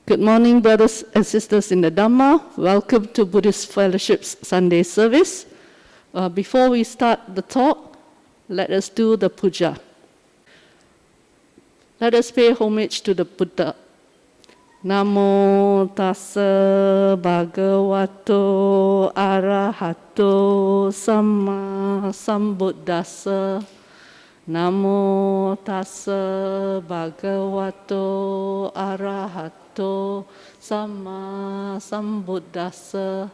Good morning, brothers and sisters in the Dhamma. Welcome to Buddhist Fellowship's Sunday service. Before we start the talk, let us do the puja. Let us pay homage to the Buddha. Namo tassa bhagavato arahato samma sambuddhassa. Namo tassa bhagavato arahato samma sambuddhassa.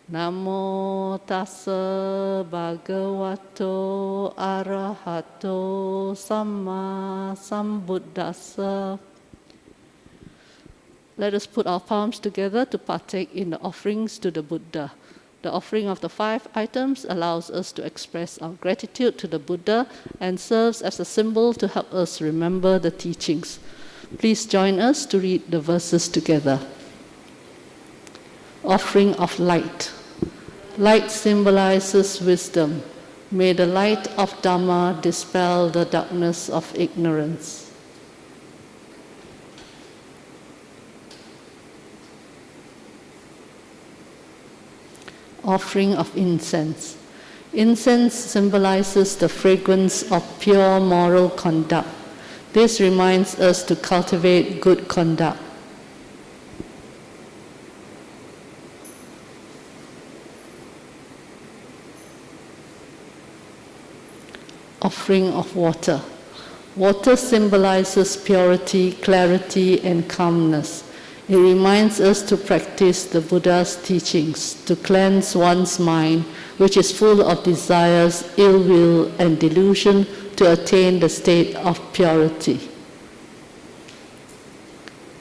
Namo tassa bhagavato arahato samma sambuddhassa. Let us put our palms together to partake in the offerings to the Buddha. The offering of the 5 items allows us to express our gratitude to the Buddha and serves as a symbol to help us remember the teachings. Please join us to read the verses together. Offering of light. Light symbolizes wisdom. May the light of Dhamma dispel the darkness of ignorance. Offering of incense. Incense symbolizes the fragrance of pure moral conduct. This reminds us to cultivate good conduct. Offering of water. Water symbolizes purity, clarity, and calmness. It reminds us to practice the Buddha's teachings, to cleanse one's mind, which is full of desires, ill will, and delusion, to attain the state of purity.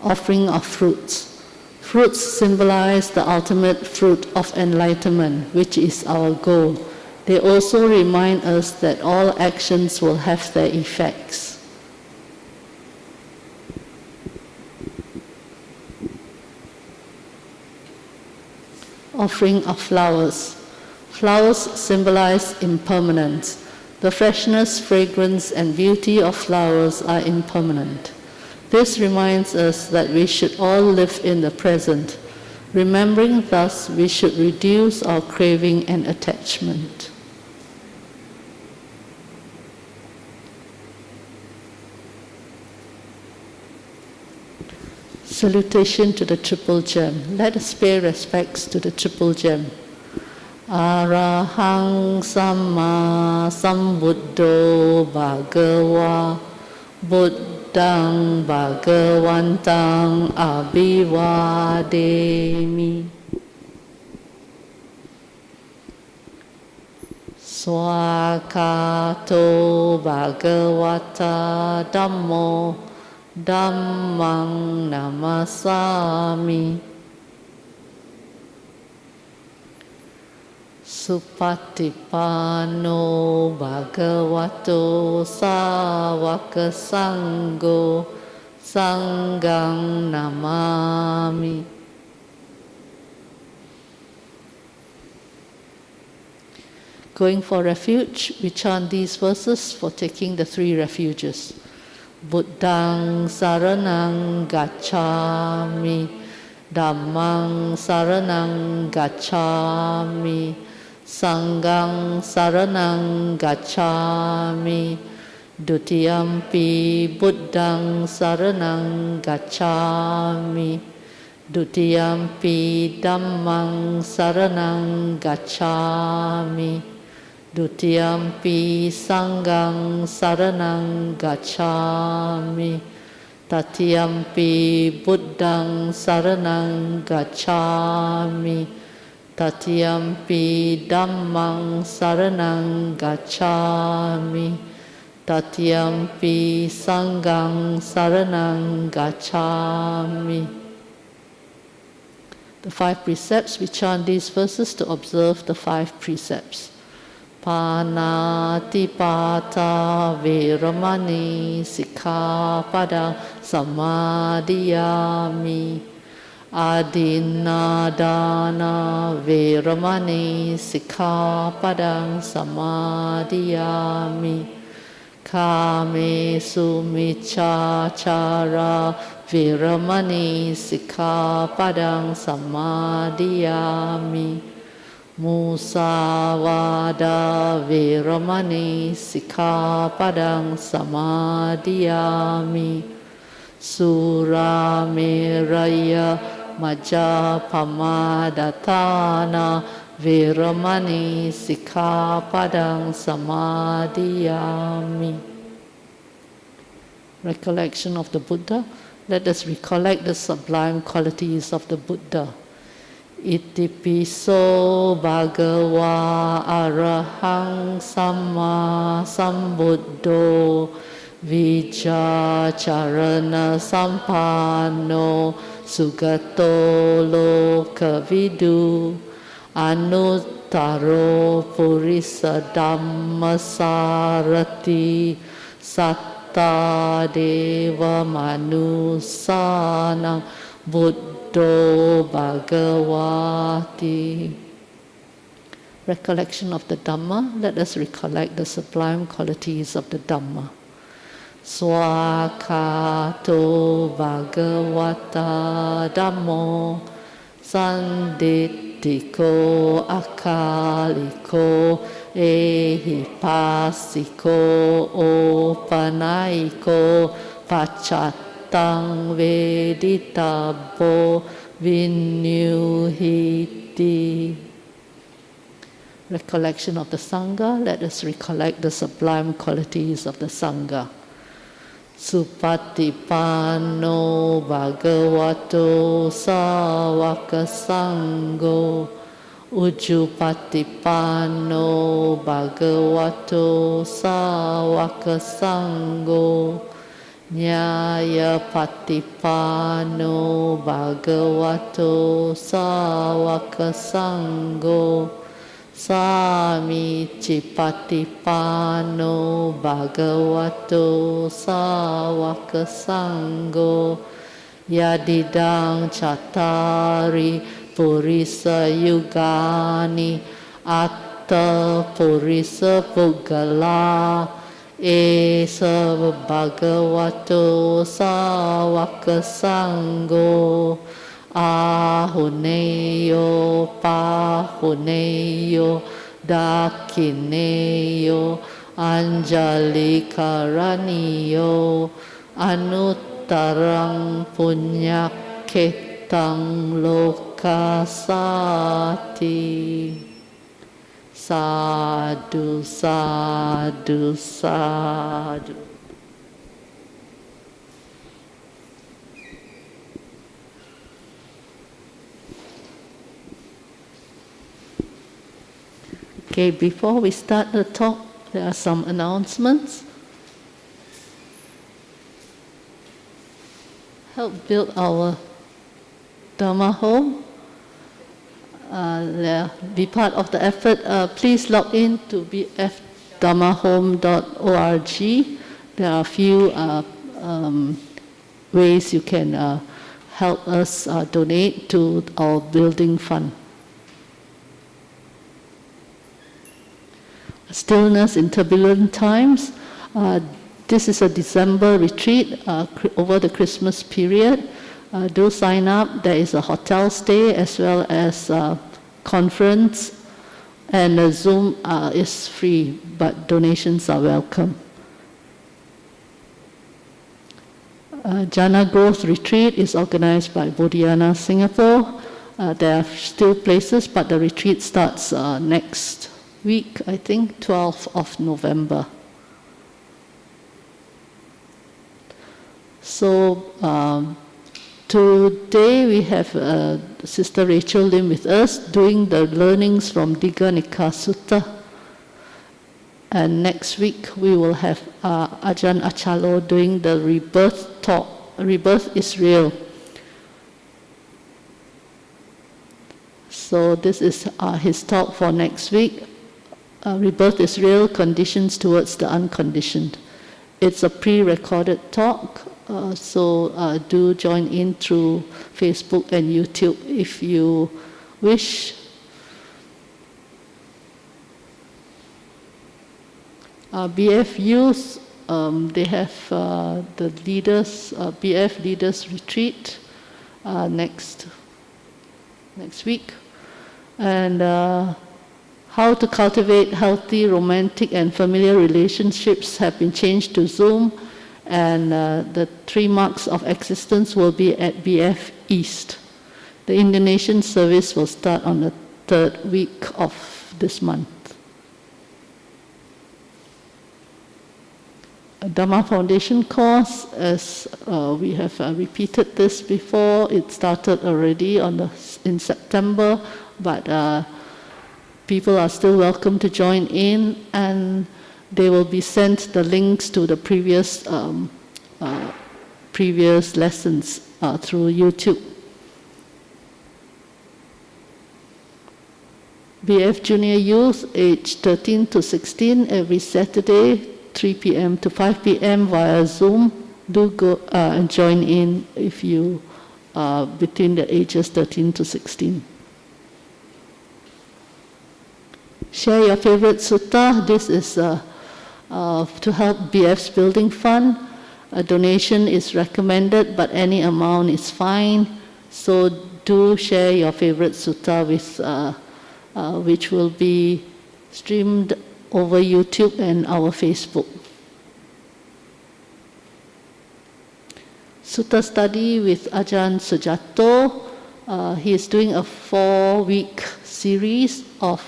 Offering of fruits. Fruits symbolize the ultimate fruit of enlightenment, which is our goal. They also remind us that all actions will have their effects. Offering of flowers. Flowers symbolize impermanence. The freshness, fragrance, and beauty of flowers are impermanent. This reminds us that we should all live in the present. Remembering thus, we should reduce our craving and attachment. Salutation to the Triple Gem. Let us pay respects to the Triple Gem. Arahant samma sambuddho bhagava buddhang bhagavantang abhivademi. Swakato bhagavata dhammo Dhammang namasami. Supatipano bhagavato sāvaka sangho sanghang namami. Going for refuge, we chant these verses for taking the 3 refuges. Buddhang saranang gacchami, Dhammang saranang gacchami, Sanghang saranang gacchami, Dutiyampi Buddhang saranang gacchami, Dutiyampi Dhammang saranang gacchami, Dutiyampi sanghang saranang gacchami, Tatiyampi buddhang saranang gacchami, Tatiyampi dhammang saranang gacchami, Tatiyampi sanghang saranang gacchami. The 5 precepts, we chant these verses to observe the 5 precepts. Panatipata veramani sikkhapada samadhiyami. Adinadana veramani sikkhapada samadhiyami. Kame sumicchācara Viramani Sikkhapadang Samadhiyami. Musavada Viramani Sikkhapadang Samadhiyami. Surameraya Majjapamadatthana Viramani Sikkhapadang Samadhiyami. Recollection of the Buddha. Let us recollect the sublime qualities of the Buddha. Itipiso bhagava arahant samma sambuddho vijjacharana sampanno sugato lokavidu anuttaro purisa dhammasarati satta deva manusanang buddho bhagavati. Recollection of the Dhamma. Let us recollect the sublime qualities of the Dhamma. Swakato bhagavata dhammo sanditthiko akaliko ehipasiko opanayiko pacchatang veditabbo vinyuhiti. Recollection of the Sangha. Let us recollect the sublime qualities of the Sangha. Supatipanno bhagavato sāvaka sangho Ujjupatipanno bhagavato sāvaka sangho Nyāyapatipanno bhagavato sāvaka sangho Samiccippatipanno bhagavato sāvaka sangho Yadidang cattari purisa yugani atta purisa puggala esa bhagavato sāvaka sangho Ahuneyo pahuneyo dakineyo anjalikaraniyo anuttarang punyaketang lokasati. Sadhu, sadhu, sadhu. Okay, before we start the talk, there are some announcements. Help build our Dharma home. Be part of the effort. Please log in to bfdharmahome.org. There are a few ways you can help us donate to our building fund. Stillness in turbulent times. This is a December retreat over the Christmas period. Do sign up. There is a hotel stay as well as a conference, and the Zoom is free, but donations are welcome. Jhana Growth Retreat is organized by Bodhiana Singapore. There are still places, but the retreat starts next week, I think, 12th of November. So today we have Sister Rachel Lim with us doing the learnings from Dīghanakha Sutta. And next week we will have Ajahn Achalo doing the rebirth talk. Rebirth is real. So this is his talk for next week. Rebirth is real, conditions towards the unconditioned. It's a pre-recorded talk, so do join in through Facebook and YouTube if you wish. BF Youth they have the leaders, BF leaders retreat next week, and how to cultivate healthy romantic and familiar relationships have been changed to Zoom, and the 3 marks of existence will be at BF East. The Indonesian service will start on the 3rd week of this month. A Dhamma Foundation course, as we have repeated this before, it started already in September, but people are still welcome to join in, and they will be sent the links to the previous lessons through YouTube. BF Junior Youth, age 13 to 16, every Saturday, 3 p.m. to 5 p.m. via Zoom. Do go and join in if you are between the ages 13 to 16. Share your favorite sutta. This is to help BF's building fund. A donation is recommended, but any amount is fine. So do share your favorite sutta with, which will be streamed over YouTube and our Facebook. Sutta study with Ajahn Sujato. He is doing a 4-week series of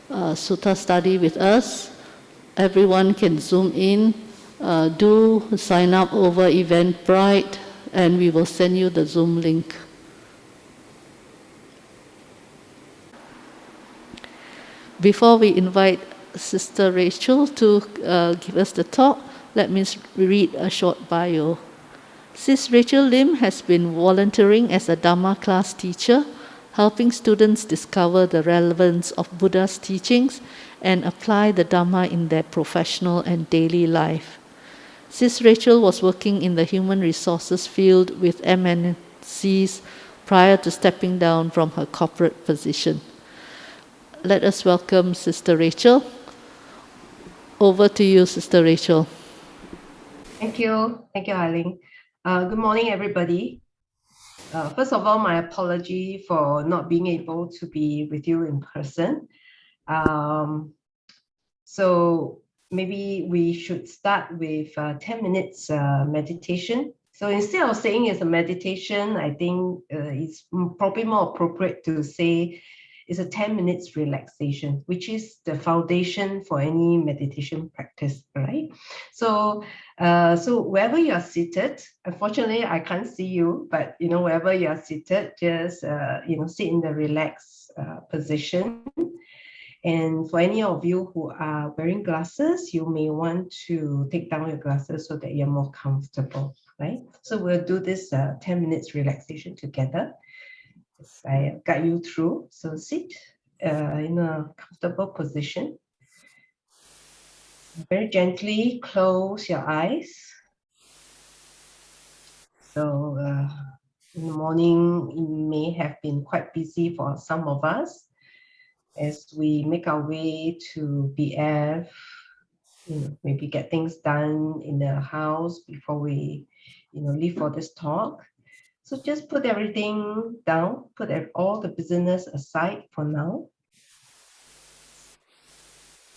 Sutta study with us. Everyone can Zoom in. Do sign up over Eventbrite, and we will send you the Zoom link. Before we invite Sister Rachel to give us the talk, let me read a short bio. Sis Rachel Lim has been volunteering as a Dhamma class teacher, helping students discover the relevance of Buddha's teachings and apply the Dhamma in their professional and daily life. Sis Rachel was working in the human resources field with MNCs prior to stepping down from her corporate position. Let us welcome Sister Rachel. Over to you, Sister Rachel. Thank you, Eileen. Good morning, everybody. First of all, my apology for not being able to be with you in person. So maybe we should start with 10 minutes meditation. So instead of saying it's a meditation, I think it's probably more appropriate to say it's a 10 minutes relaxation, which is the foundation for any meditation practice, right? So wherever you are seated, unfortunately I can't see you, but wherever you are seated, just sit in the relaxed position. And for any of you who are wearing glasses, you may want to take down your glasses so that you're more comfortable, right? So we'll do this 10 minutes relaxation together. I guide you through. So sit in a comfortable position. Very gently close your eyes. So in the morning, it may have been quite busy for some of us as we make our way to BF, maybe get things done in the house before we, leave for this talk. So just put everything down, put all the business aside for now.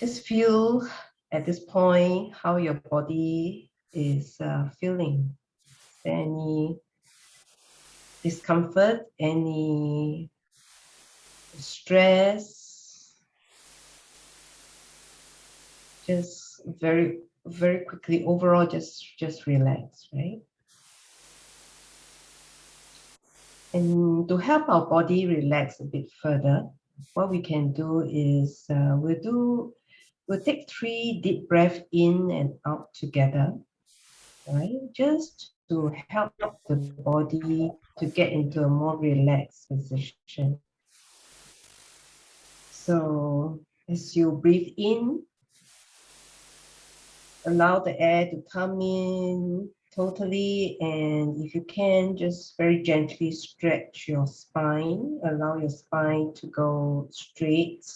Just feel at this point how your body is feeling. Is there any discomfort, any stress? Just very, very quickly, overall, just relax, right? And to help our body relax a bit further, what we can do is we'll take 3 deep breaths in and out together, right? Just to help the body to get into a more relaxed position. So as you breathe in, allow the air to come in totally, and if you can, just very gently stretch your spine. Allow your spine to go straight,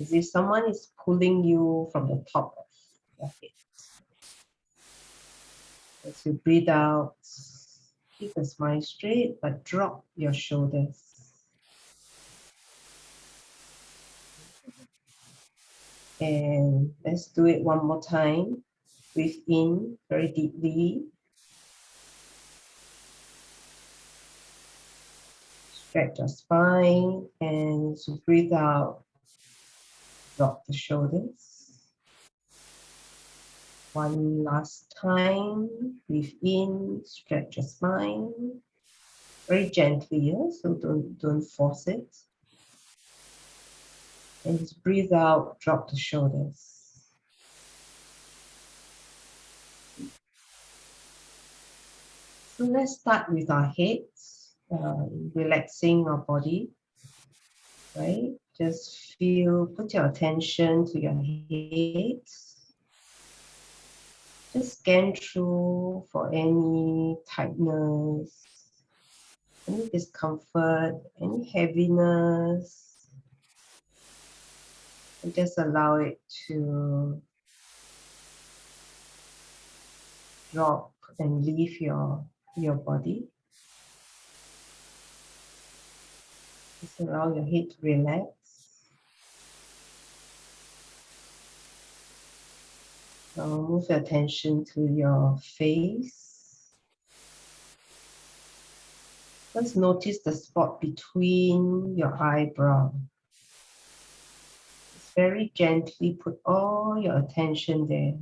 as if someone is pulling you from the top of your head. As you breathe out, keep the spine straight, but drop your shoulders. And let's do it one more time. Breathe in very deeply. Stretch your spine, and as you breathe out, drop the shoulders. One last time. Breathe in, stretch your spine. Very gently, yeah? So don't force it. And just breathe out, drop the shoulders. So let's start with our heads, relaxing our body, right? Just feel, put your attention to your head. Just scan through for any tightness, any discomfort, any heaviness. And just allow it to drop and leave your body. Just allow your head to relax. Now move your attention to your face. Let's notice the spot between your eyebrow. Just very gently put all your attention there.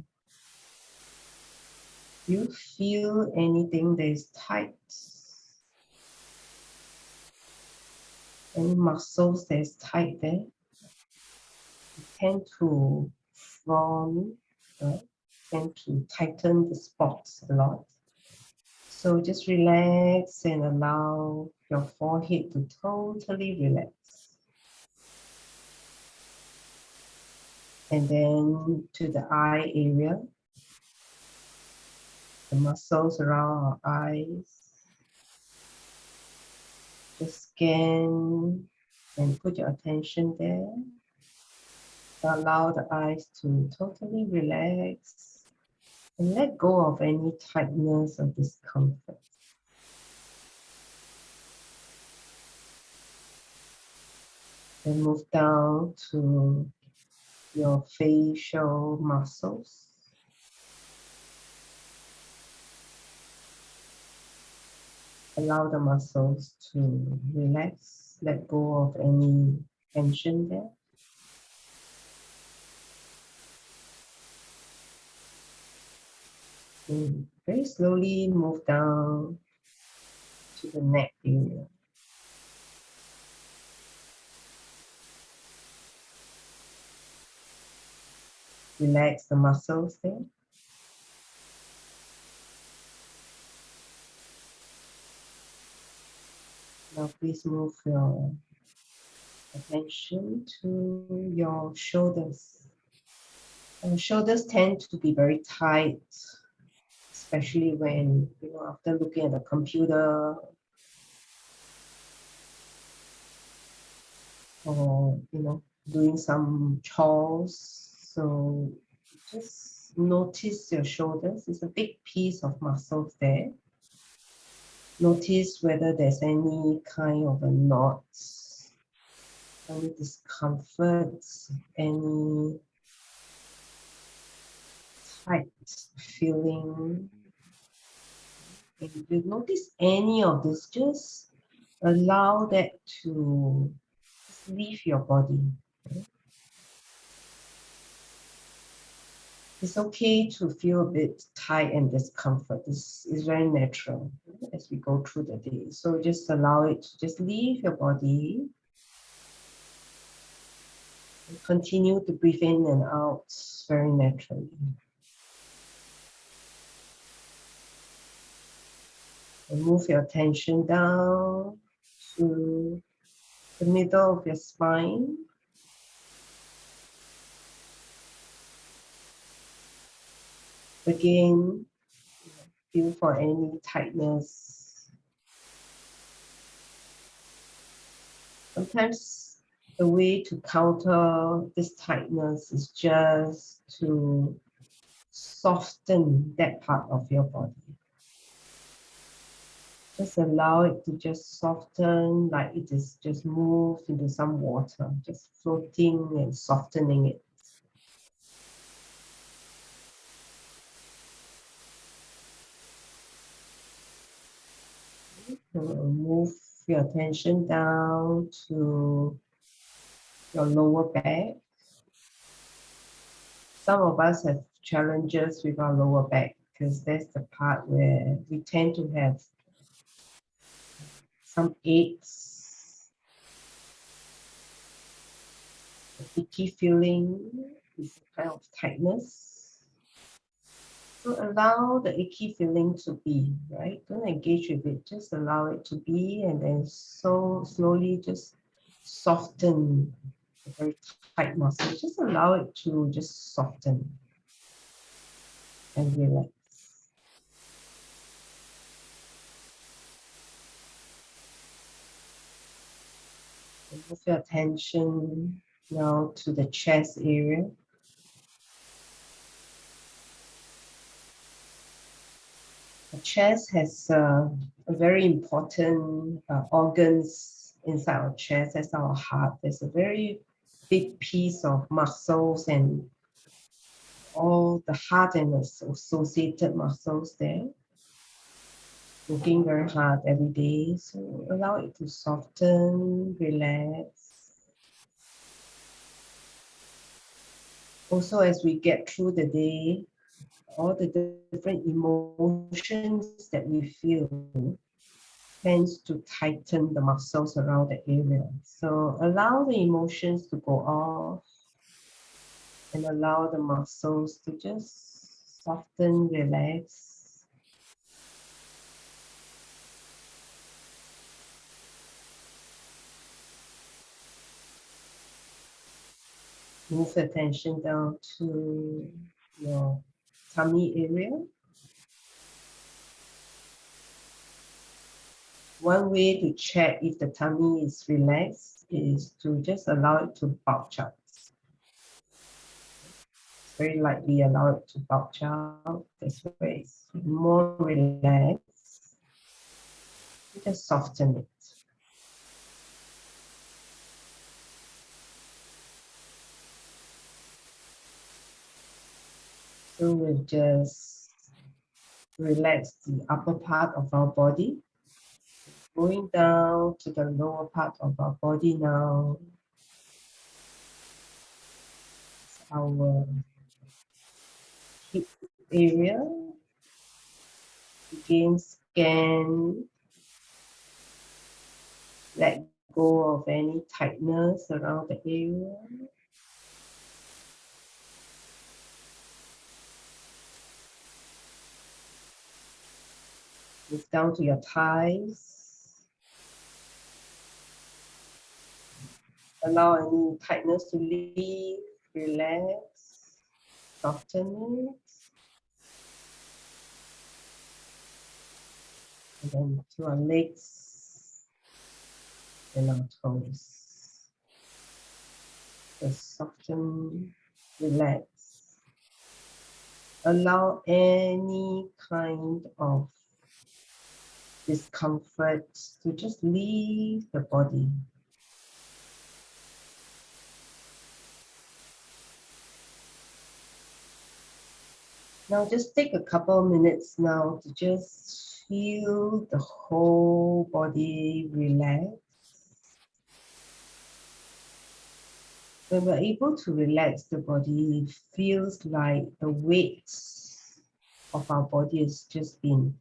You feel anything that is tight? Any muscles that is tight there? You tend to frown, right? Tend to tighten the spots a lot. So just relax and allow your forehead to totally relax. And then to the eye area, the muscles around our eyes. Just scan and put your attention there. Allow the eyes to totally relax and let go of any tightness or discomfort. Then move down to your facial muscles. Allow the muscles to relax, let go of any tension there. And very slowly move down to the neck area. Relax the muscles there. Now please move your attention to your shoulders. And shoulders tend to be very tight, especially when, after looking at the computer or, doing some chores. So just notice your shoulders. It's a big piece of muscles there. Notice whether there's any kind of a knot, any discomfort, any tight feeling. If you notice any of this, just allow that to leave your body. It's okay to feel a bit tight and discomfort. This is very natural as we go through the day. So just allow it to just leave your body. And continue to breathe in and out very naturally. And move your attention down to the middle of your spine. Again, feel for any tightness. Sometimes the way to counter this tightness is just to soften that part of your body. Just allow it to just soften, like it is just moved into some water, just floating and softening it. Move your attention down to your lower back. Some of us have challenges with our lower back because that's the part where we tend to have some aches, icky feeling, is a kind of tightness. So allow the icky feeling to be, right? Don't engage with it, just allow it to be, and then so slowly just soften the very tight muscle. Just allow it to just soften and relax. Move your attention now to the chest area. The chest has a very important organs inside our chest. That's our heart. There's a very big piece of muscles and all the heart and associated muscles there. Working very hard every day. So allow it to soften, relax. Also, as we get through the day, all the different emotions that we feel tends to tighten the muscles around the area. So allow the emotions to go off and allow the muscles to just soften, relax. Move attention down to your tummy area. One way to check if the tummy is relaxed is to just allow it to bulge out. Very lightly allow it to bulge out. This way it's more relaxed. Just soften it. So we'll just relax the upper part of our body. Going down to the lower part of our body now. Our hip area. Again, scan. Let go of any tightness around the area. Move down to your thighs. Allow any tightness to leave, relax, soften it. And then to our legs and our toes. Just soften, relax. Allow any kind of discomfort to just leave the body. Now just take a couple of minutes now to just feel the whole body relax. When we're able to relax the body, it feels like the weight of our body has just been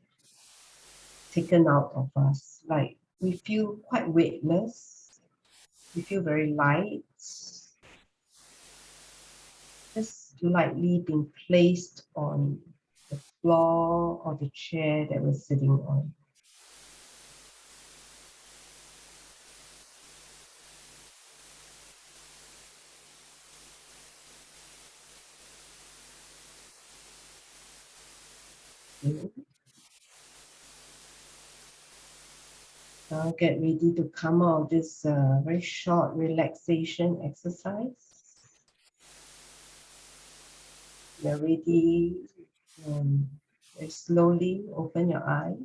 taken out of us. Like we feel quite weightless. We feel very light. Just lightly being placed on the floor or the chair that we're sitting on. Now get ready to come out of this very short relaxation exercise. You're ready. Very slowly open your eyes.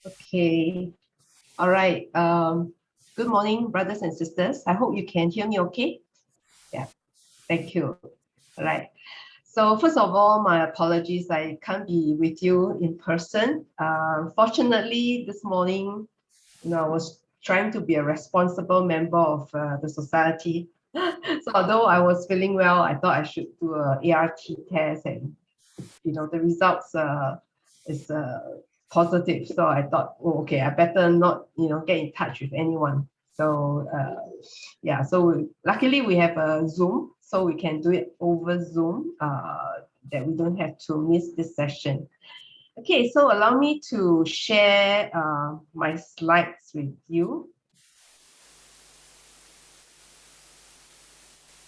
Okay. All right. Good morning, brothers and sisters. I hope you can hear me okay. Yeah. Thank you. All right. So first of all, my apologies. I can't be with you in person. Fortunately, this morning, I was trying to be a responsible member of the society. So although I was feeling well, I thought I should do a ART test, and the results is positive. So I thought, oh, okay, I better not get in touch with anyone. So yeah, so luckily we have a Zoom, so we can do it over Zoom, that we don't have to miss this session. Okay, so allow me to share my slides with you.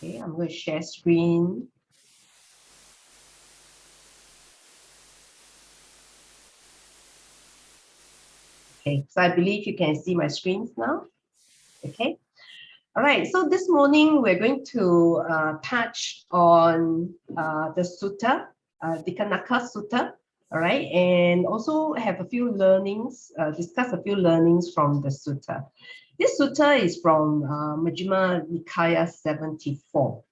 Okay, I'm going to share screen. Okay, so I believe you can see my screens now. Okay. All right, so this morning we're going to touch on the Sutta, Dīghanakha Sutta, all right, and also have a few learnings, discuss a few learnings from the Sutta. This Sutta is from Majjhima Nikaya 74,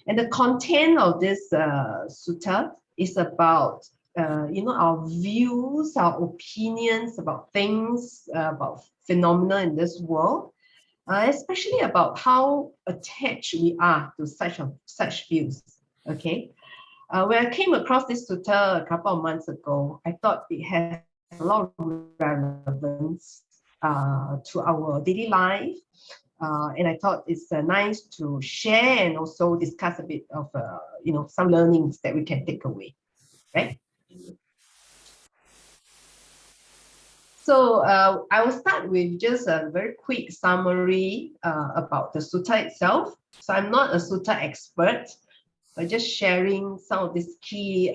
and the content of this Sutta is about our views, our opinions about things, about phenomena in this world. Especially about how attached we are to such views. Okay, when I came across this sutta a couple of months ago, I thought it has a lot of relevance to our daily life, and I thought it's nice to share and also discuss a bit of some learnings that we can take away, right? So I will start with just a very quick summary about the sutta itself. So I'm not a sutta expert, but just sharing some of these key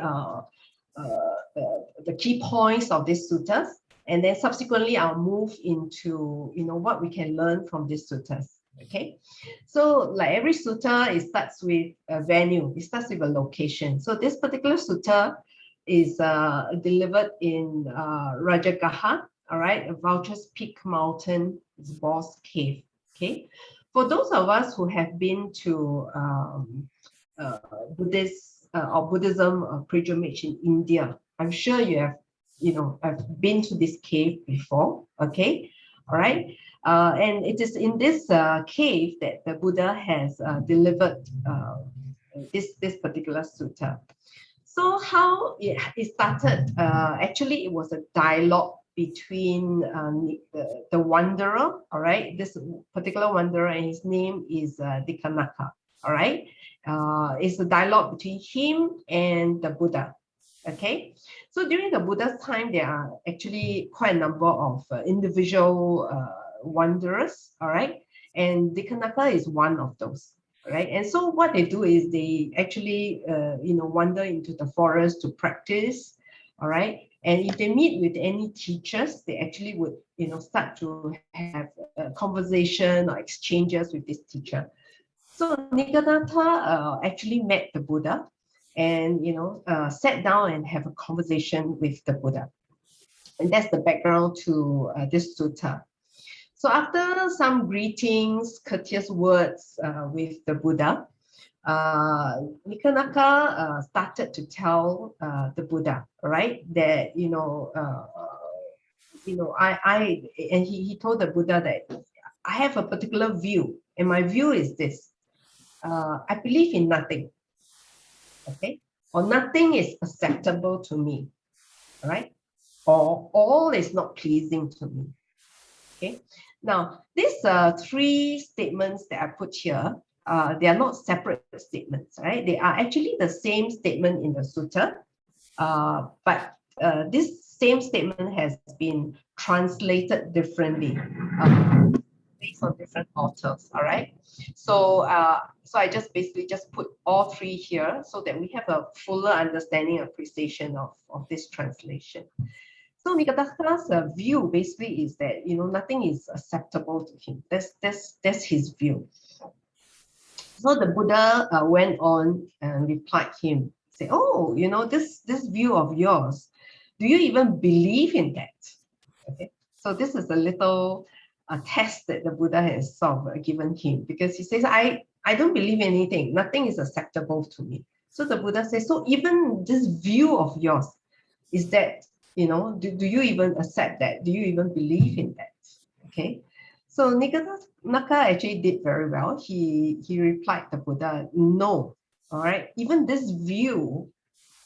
the key points of these suttas, and then subsequently I'll move into what we can learn from these suttas. Okay, so like every sutta, it starts with a venue. It starts with a location. So this particular sutta is delivered in Rajagaha. All right, a Vulture's Peak Mountain, is Boss Cave. Okay, for those of us who have been to Buddhism pilgrimage in India, I'm sure you have, have been to this cave before. Okay, all right, and it is in this cave that the Buddha has delivered this particular sutta. So how it started? Actually, it was a dialogue between the wanderer, all right, this particular wanderer, and his name is Dīghanakha, all right. It's a dialogue between him and the Buddha. Okay, so during the Buddha's time, there are actually quite a number of individual wanderers, all right, and Dīghanakha is one of those. Right, and so what they do is they actually wander into the forest to practice, all right, and if they meet with any teachers, they actually would start to have a conversation or exchanges with this teacher. So Dīghanakha actually met the Buddha and sat down and have a conversation with the Buddha, and that's the background to this sutta. So after some greetings, courteous words with the Buddha, Dīghanakha started to tell the Buddha, right, that he told the Buddha that I have a particular view, and my view is this: I believe in nothing, okay, or nothing is acceptable to me, all right, or all is not pleasing to me. Okay. Now, these three statements that I put here, they are not separate statements, right? They are actually the same statement in the sutta, but this same statement has been translated differently based on different authors. All right. So, so I just basically just put all three here so that we have a fuller understanding and appreciation of this translation. So Dīghanakha's view basically is that nothing is acceptable to him. That's his view. So the Buddha went on and replied him, say, oh, this view of yours, do you even believe in that? Okay. So this is a little test that the Buddha has sort of given him, because he says, I don't believe anything. Nothing is acceptable to me. So the Buddha says, so even this view of yours, is that, do you even accept that? Do you even believe in that? Okay. So Dīghanakha actually did very well. He replied the Buddha, no. All right. Even this view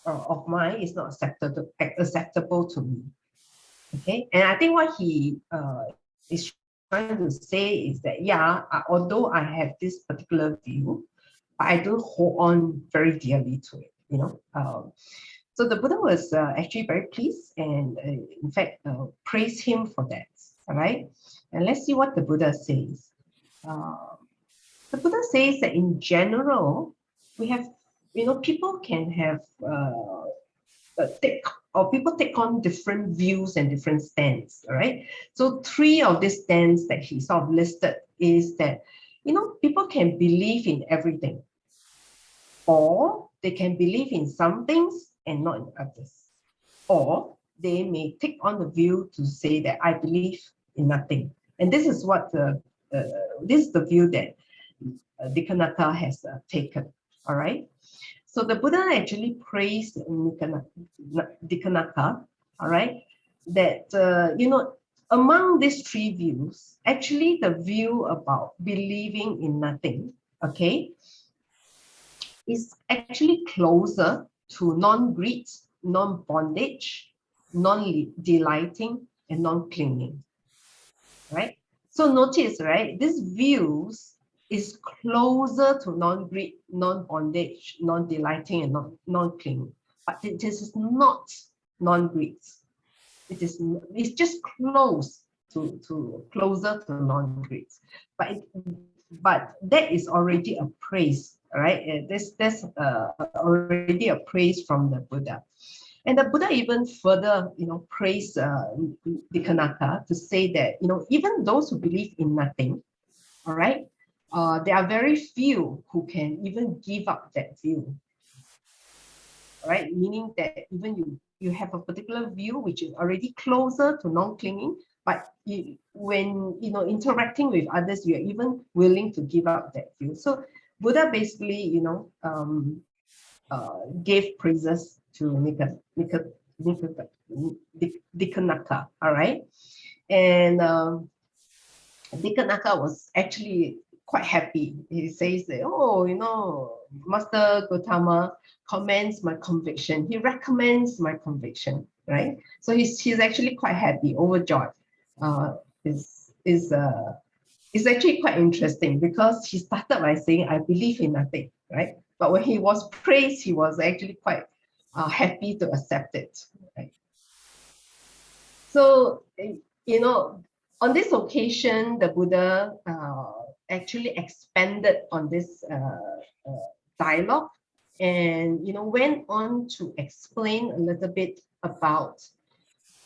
of mine is not acceptable to me. Okay. And I think what he is trying to say is that, yeah, although I have this particular view, I don't hold on very dearly to it, So the Buddha was actually very pleased and in fact praised him for that. All right. And let's see what the Buddha says. The Buddha says that in general, we have, people can have people take on different views and different stands. All right. So 3 of these stands that he sort of listed is that, people can believe in everything, or they can believe in some things and not in others, or they may take on the view to say that I believe in nothing. And this is what this is the view that Dīghanakha has taken. All right. So the Buddha actually praised Dīghanakha, all right, that among these 3 views, actually the view about believing in nothing, okay, is actually closer to non-greed, non-bondage, non-delighting, and non-clinging, right? So notice, right, these views is closer to non-greed, non-bondage, non-delighting, and non-clinging. But it is not non-greed. It's just closer to non-greed. But that is already a praise, right? That's already a praise from the Buddha. And the Buddha even further, praised Dīghanakha to say that, even those who believe in nothing, all right, there are very few who can even give up that view, right? Meaning that even you have a particular view which is already closer to non-clinging, but when interacting with others, you're even willing to give up that view. So Buddha basically, gave praises to Dīghanakha, all right? And Dīghanakha was actually quite happy. He says that, Master Gautama commends my conviction. He recommends my conviction, right? So he's actually quite happy, overjoyed. Is actually quite interesting, because he started by saying, I believe in nothing, right? But when he was praised, he was actually quite happy to accept it, right? So, on this occasion, the Buddha actually expanded on this dialogue and, went on to explain a little bit about,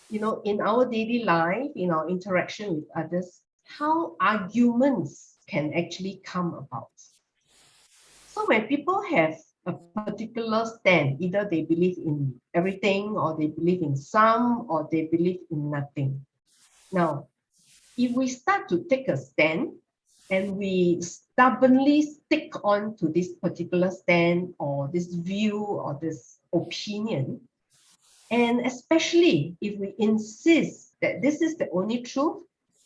in our daily life, in our interaction with others, how arguments can actually come about. So when people have a particular stand, either they believe in everything, or they believe in some, or they believe in nothing. Now, if we start to take a stand and we stubbornly stick on to this particular stand or this view or this opinion, and especially if we insist that this is the only truth,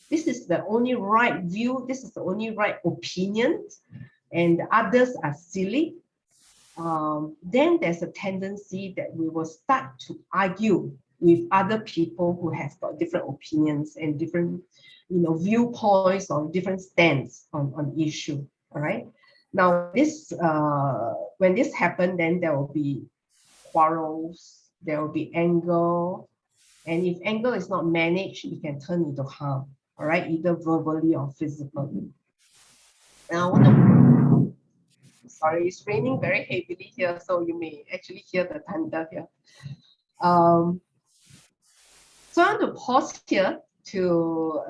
this is the only right view, this is the only right opinion, and the others are silly, then there's a tendency that we will start to argue with other people who have got different opinions and different, viewpoints or different stands on issue. All right. Now, when this happens, then there will be quarrels, there will be anger, and if anger is not managed, it can turn into harm. All right, either verbally or physically. Now, sorry, it's raining very heavily here, so you may actually hear the thunder here. So I want to pause here to,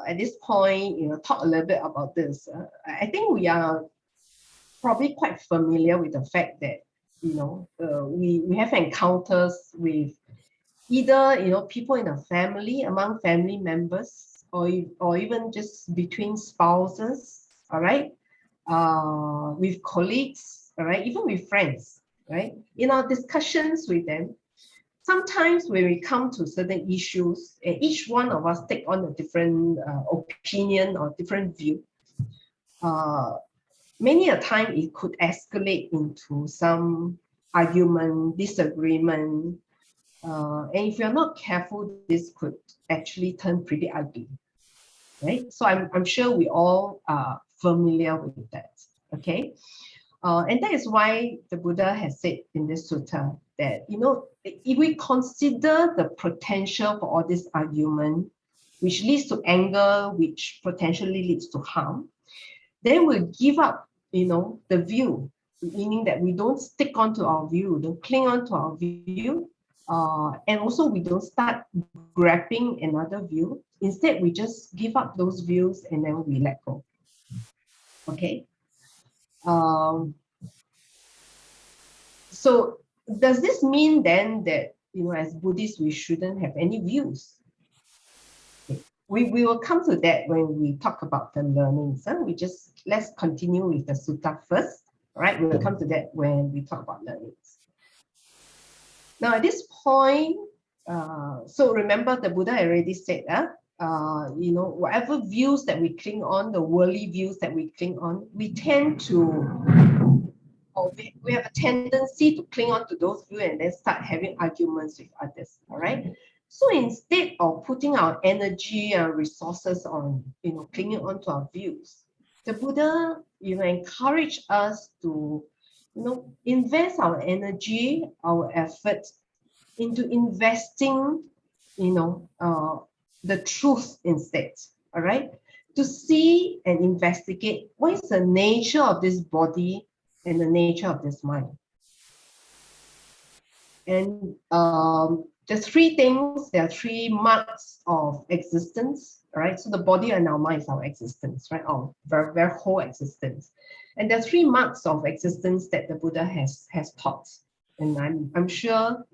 at this point, talk a little bit about this. I think we are probably quite familiar with the fact that, we have encounters with either, people in a family, among family members, or even just between spouses, all right, with colleagues, all right, even with friends, right? In our discussions with them, sometimes when we come to certain issues, and each one of us take on a different opinion or different view, many a time it could escalate into some argument, disagreement, and if you're not careful, this could actually turn pretty ugly, right? So I'm sure we all are familiar with that, okay? And that is why the Buddha has said in this sutta that, if we consider the potential for all this argument, which leads to anger, which potentially leads to harm, then we'll give up, the view, meaning that we don't stick onto our view, don't cling onto our view, and also we don't start grabbing another view. Instead, we just give up those views and then we let go. Okay. So does this mean then that, as Buddhists, we shouldn't have any views? Okay. We will come to that when we talk about the learnings. Let's continue with the sutta first. All right, we'll come to that when we talk about learnings. Now, at this point, so remember the Buddha already said, whatever views that we cling on, the worldly views that we cling on, we tend to, or we have a tendency to cling on to those views and then start having arguments with others, all right? So instead of putting our energy and resources on, clinging on to our views, the Buddha, encouraged us to, invest our energy, our effort into investing, the truth instead, all right? To see and investigate what is the nature of this body and the nature of this mind. And the three things, there are three marks of existence, right? So the body and our mind is our existence, right? Our very whole existence. And there are three marks of existence that the Buddha has taught. And I'm sure,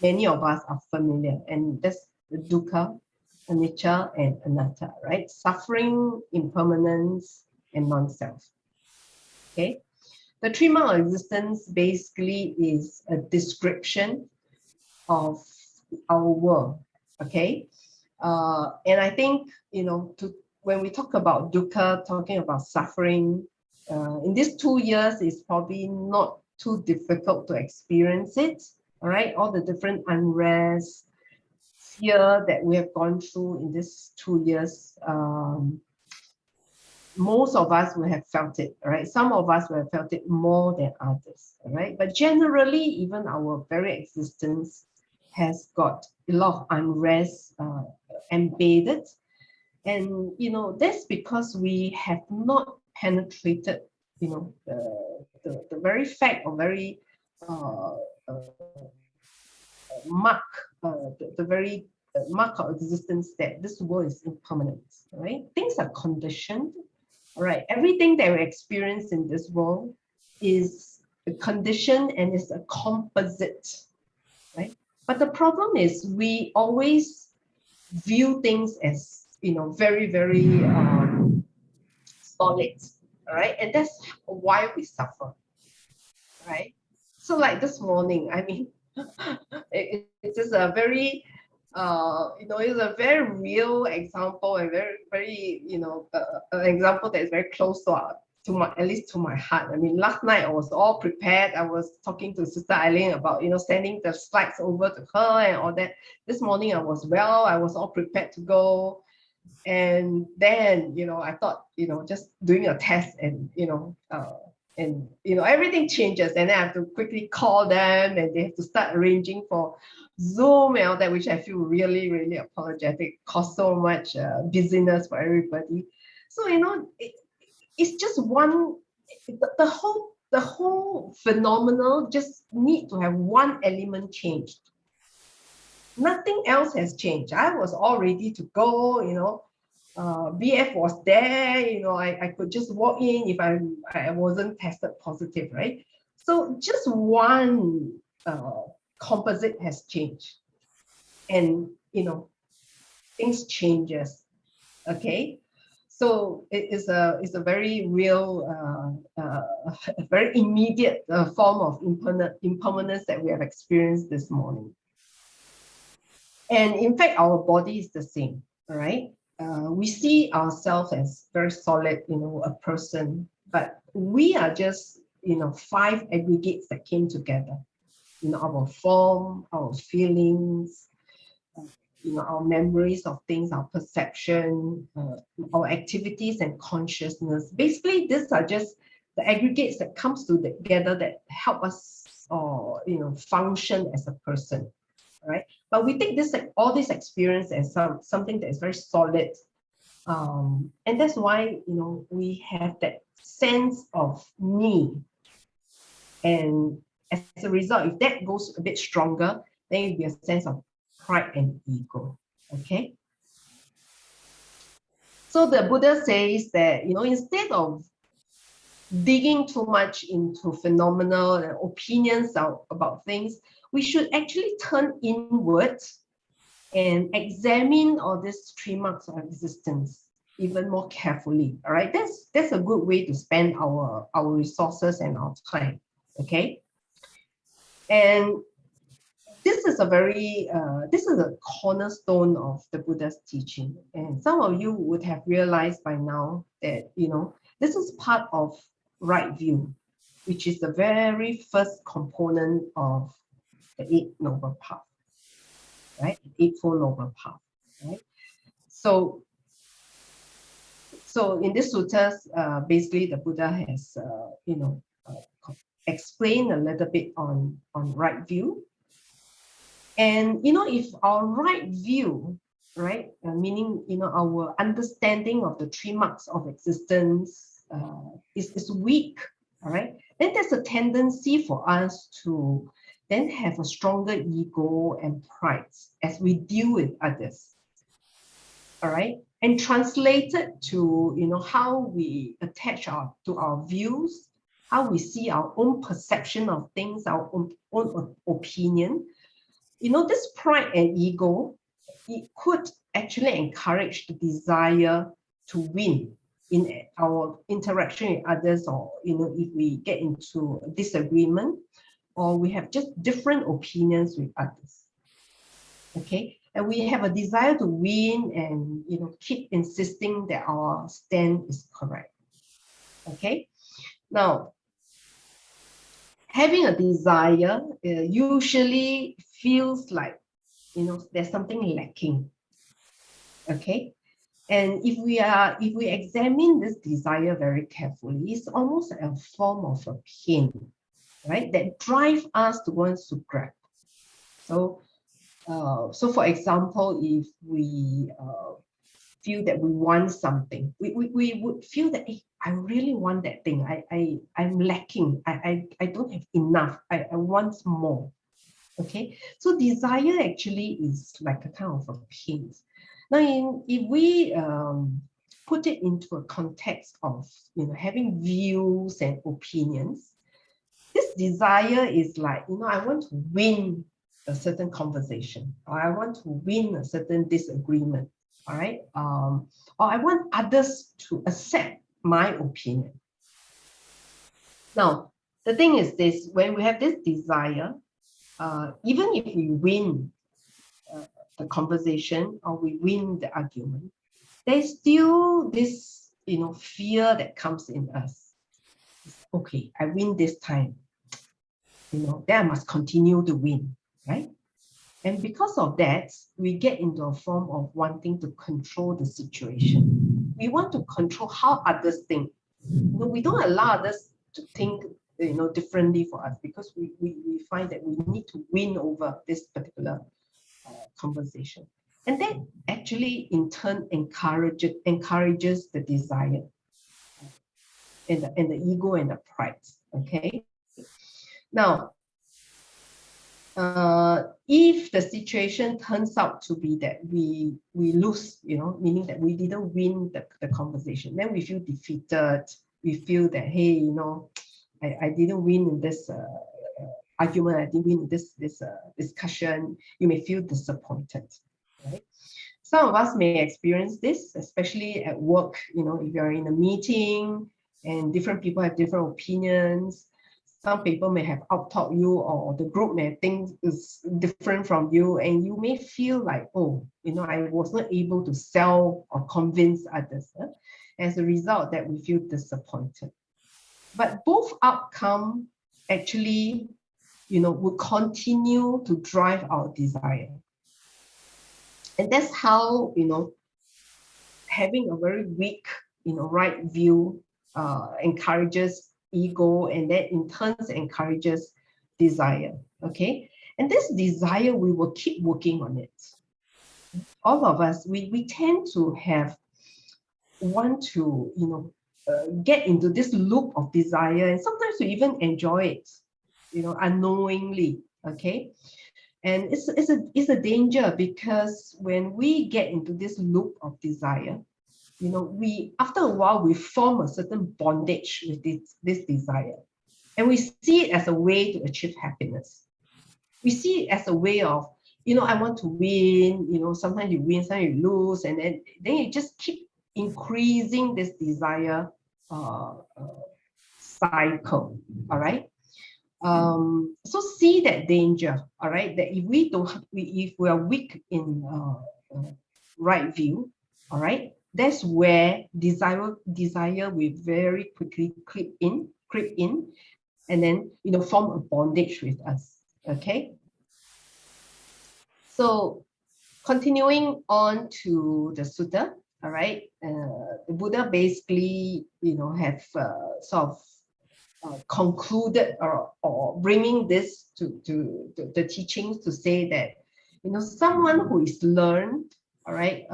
many of us are familiar. And that's the dukkha, anicca, and anatta, right? Suffering, impermanence, and non-self. Okay? The three marks of existence basically is a description of our world, okay? And I think, when we talk about dukkha, talking about suffering, in these 2 years, it's probably not too difficult to experience it, all right? All the different unrest, fear that we have gone through in these 2 years, most of us will have felt it, right? Some of us will have felt it more than others, right? But generally, even our very existence has got a lot of unrest embedded. And, that's because we have not penetrated, the very fact or very mark, the very mark of existence that this world is impermanent, right? Things are conditioned. All right, everything that we experience in this world is a condition and is a composite, right? But the problem is we always view things as, very, very solid, all right? And that's why we suffer, right? So like this morning, I mean, it is a very, it's a very real example and very, very, an example that is very close to my, at least to my heart. I mean, last night I was all prepared. I was talking to Sister Eileen about, sending the slides over to her and all that. This morning I was all prepared to go. And then, I thought, just doing a test and, everything changes, and then I have to quickly call them and they have to start arranging for Zoom and all that, which I feel really, really apologetic, cost so much busyness for everybody. So, it's just one, the whole phenomenon just need to have one element changed. Nothing else has changed. I was all ready to go, BF was there, I could just walk in if I wasn't tested positive, right? So just one composite has changed, and things changes. Okay, so it is a very real, a very immediate form of impermanence that we have experienced this morning. And in fact, our body is the same. All right, we see ourselves as very solid, a person, but we are just 5 aggregates that came together. Our form, our feelings, our memories of things, our perception, our activities and consciousness. Basically, these are just the aggregates that comes together that help us function as a person, right? But we take all this experience as something that is very solid, and that's why we have that sense of me. And as a result, if that goes a bit stronger, then it will be a sense of pride and ego. Okay, so the Buddha says that instead of digging too much into phenomenal opinions about things, we should actually turn inwards and examine all these 3 marks of existence even more carefully. All right, that's a good way to spend our resources and our time. Okay, and this is a cornerstone of the Buddha's teaching, and some of you would have realized by now that this is part of right view, which is the very first component of the 8 noble path, right? 8-fold noble path, right? So in this suttas, basically the Buddha has explained a little bit on right view. And if our right view, right, meaning our understanding of the 3 marks of existence is weak, all right, then there's a tendency for us to then have a stronger ego and pride as we deal with others. All right, and translated to how we attach to our views, how we see our own perception of things, our own opinion. This pride and ego, it could actually encourage the desire to win in our interaction with others, or if we get into a disagreement, or we have just different opinions with others. Okay, and we have a desire to win and keep insisting that our stand is correct. Okay, now having a desire usually feels like there's something lacking. Okay, and if we examine this desire very carefully, it's almost a form of a pain, right, that drive us to want to grab. So for example, if we feel that we want something, we would feel that, hey, I really want that thing. I'm lacking. I don't have enough. I want more. Okay, so desire actually is like a kind of a pain. Now, if we put it into a context of having views and opinions, this desire is like I want to win a certain conversation, or I want to win a certain disagreement. All right, or I want others to accept my opinion. Now, the thing is this: when we have this desire, even if we win the conversation or we win the argument, there's still this fear that comes in us. Okay, I win this time, then I must continue to win, right? And because of that, we get into a form of wanting to control the situation. We want to control how others think. We don't allow others to think differently for us, because we find that we need to win over this particular conversation. And that actually in turn encourages the desire and the ego and the pride. Okay, now if the situation turns out to be that we lose, meaning that we didn't win the conversation, then we feel defeated. We feel that, hey, I didn't win in this argument, I think in this discussion, you may feel disappointed, right? Some of us may experience this, especially at work. If you're in a meeting and different people have different opinions, some people may have out-talked you, or the group may think is different from you, and you may feel like, oh, I was not able to sell or convince others. As a result, that we feel disappointed. But both outcomes actually, would continue to drive our desire. And that's how, having a very weak, right view encourages ego, and that in turn encourages desire. Okay, and this desire, we will keep working on it. All of us, we tend to want to get into this loop of desire, and sometimes we even enjoy it, unknowingly. Okay, and it's a danger, because when we get into this loop of desire, we, after a while, we form a certain bondage with this desire. And we see it as a way to achieve happiness. We see it as a way of, I want to win, sometimes you win, sometimes you lose, and then you just keep increasing this desire cycle, all right? So see that danger, all right? That if we are weak in right view, all right? That's where desire will very quickly creep in, and then form a bondage with us. Okay. So continuing on to the sutta, all right. The Buddha basically, have sort of concluded or bringing this to the teachings to say that someone who is learned, all right.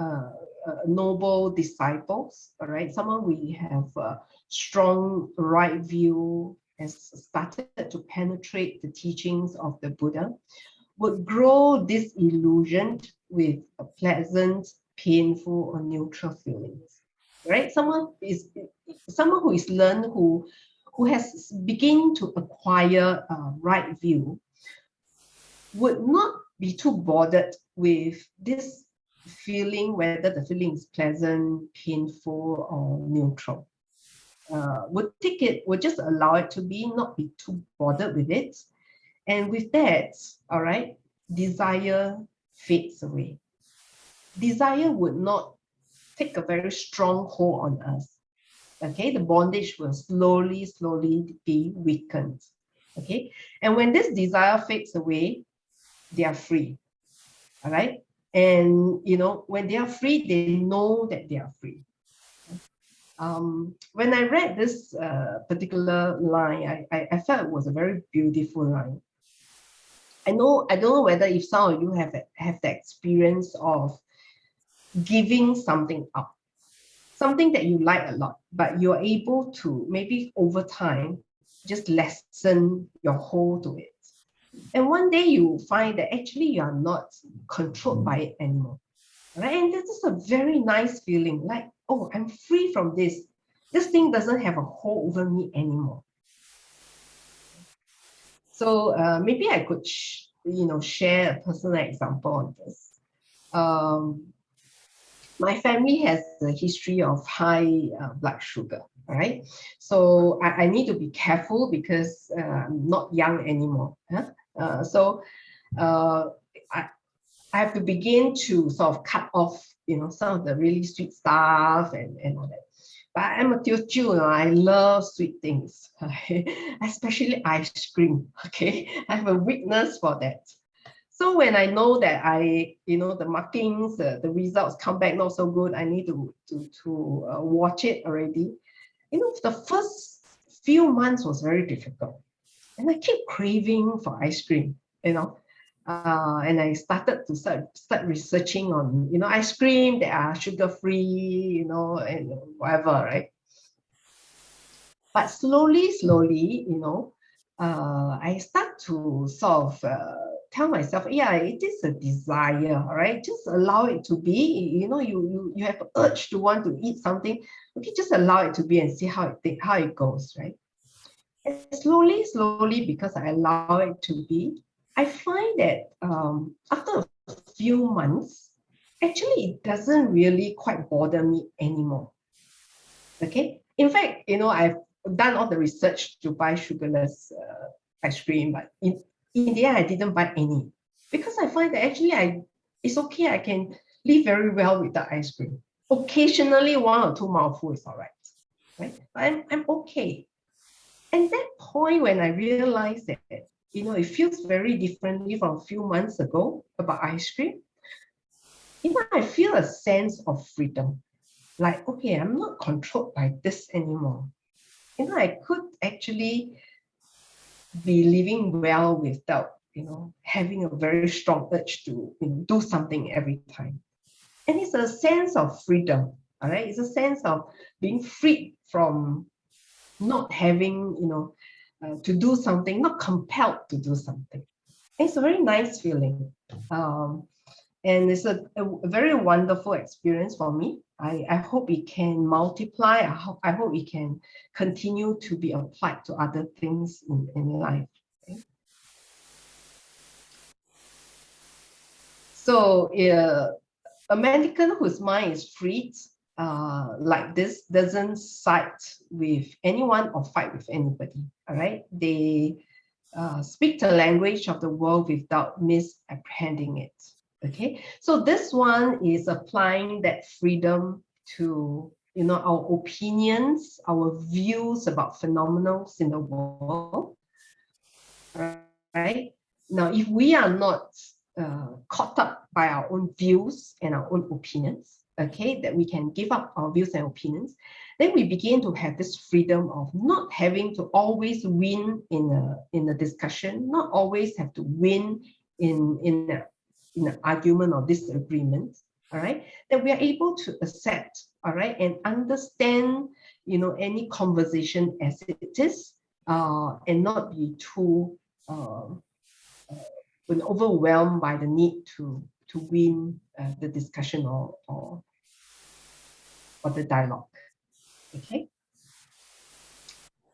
Noble disciples, all right, someone we have a strong right view, has started to penetrate the teachings of the Buddha, would grow disillusioned with a pleasant, painful, or neutral feelings. Right? Someone who is learned, who has begun to acquire right view, would not be too bothered with this feeling, whether the feeling is pleasant, painful, or neutral. Would just allow it to be, not be too bothered with it. And with that, all right, desire fades away. Desire would not take a very strong hold on us. Okay, the bondage will slowly be weakened. Okay, and when this desire fades away, they are free. All right. And, when they are free, they know that they are free. When I read this particular line, I felt it was a very beautiful line. I don't know whether if some of you have the experience of giving something up, something that you like a lot, but you're able to maybe over time just lessen your hold to it. And one day you find that actually you are not controlled by it anymore. Right? And this is a very nice feeling, like, oh, I'm free from this. This thing doesn't have a hold over me anymore. So maybe I could, share a personal example on this. My family has a history of high blood sugar. All right, so I need to be careful because I'm not young anymore. So I have to begin to sort of cut off, some of the really sweet stuff and all that. But I'm a Teochew, I love sweet things, especially ice cream. Okay, I have a weakness for that. So when I know that the markings, the results come back not so good, I need to watch it already. The first few months was very difficult, and I keep craving for ice cream, and I started to start researching on, ice cream that are sugar-free, and whatever, right? But slowly, I start to sort of tell myself, yeah, it is a desire, all right? Just allow it to be. You have an urge to want to eat something. Okay, just allow it to be and see how it goes, right? And slowly, because I allow it to be, I find that after a few months, actually it doesn't really quite bother me anymore. Okay. In fact, I've done all the research to buy sugarless ice cream, but in the end, I didn't buy any because I find that actually it's okay. I can live very well with ice cream. Occasionally, one or two mouthfuls is all right, right? But I'm okay. And that point when I realized that, it feels very differently from a few months ago about ice cream, I feel a sense of freedom. Like, okay, I'm not controlled by this anymore. I could actually be living well without, having a very strong urge to do something every time. And it's a sense of freedom, all right? It's a sense of being freed from not having, to do something, not compelled to do something. It's a very nice feeling. And it's a very wonderful experience for me. I hope it can multiply. I hope it can continue to be applied to other things in life. Okay? So a mendicant whose mind is freed like this doesn't side with anyone or fight with anybody. All right, they speak the language of the world without misapprehending it. Okay, so this one is applying that freedom to our opinions, our views about phenomena in the world. Right now, if we are not caught up by our own views and our own opinions, okay, that we can give up our views and opinions, then we begin to have this freedom of not having to always win in a discussion, not always have to win in an argument or disagreement. All right, that we are able to accept, all right, and understand, any conversation as it is, and not be too overwhelmed by the need to win the discussion or the dialogue. Okay.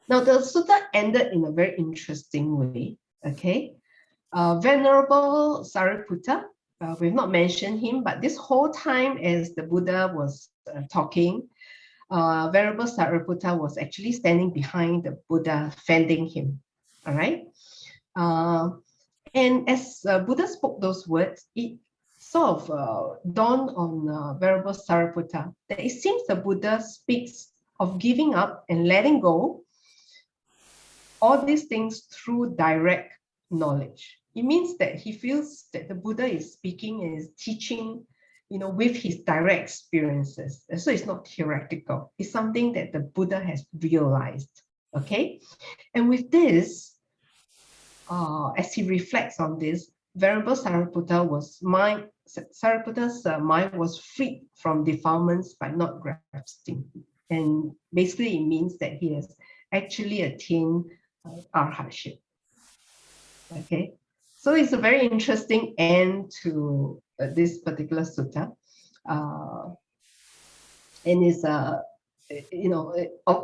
Now the sutta ended in a very interesting way. Okay. Venerable Sariputta, we've not mentioned him, but this whole time as the Buddha was talking, Venerable Sariputta was actually standing behind the Buddha, fending him. All right. And as Buddha spoke those words, it sort of dawned on Venerable Sariputta that it seems the Buddha speaks of giving up and letting go all these things through direct knowledge. It means that he feels that the Buddha is speaking and is teaching, with his direct experiences. So it's not theoretical. It's something that the Buddha has realized. Okay, and with this, as he reflects on this, Venerable Sariputta's mind was freed from defilements by not grasping. And basically it means that he has actually attained arahantship. Okay, so it's a very interesting end to this particular sutta. And it's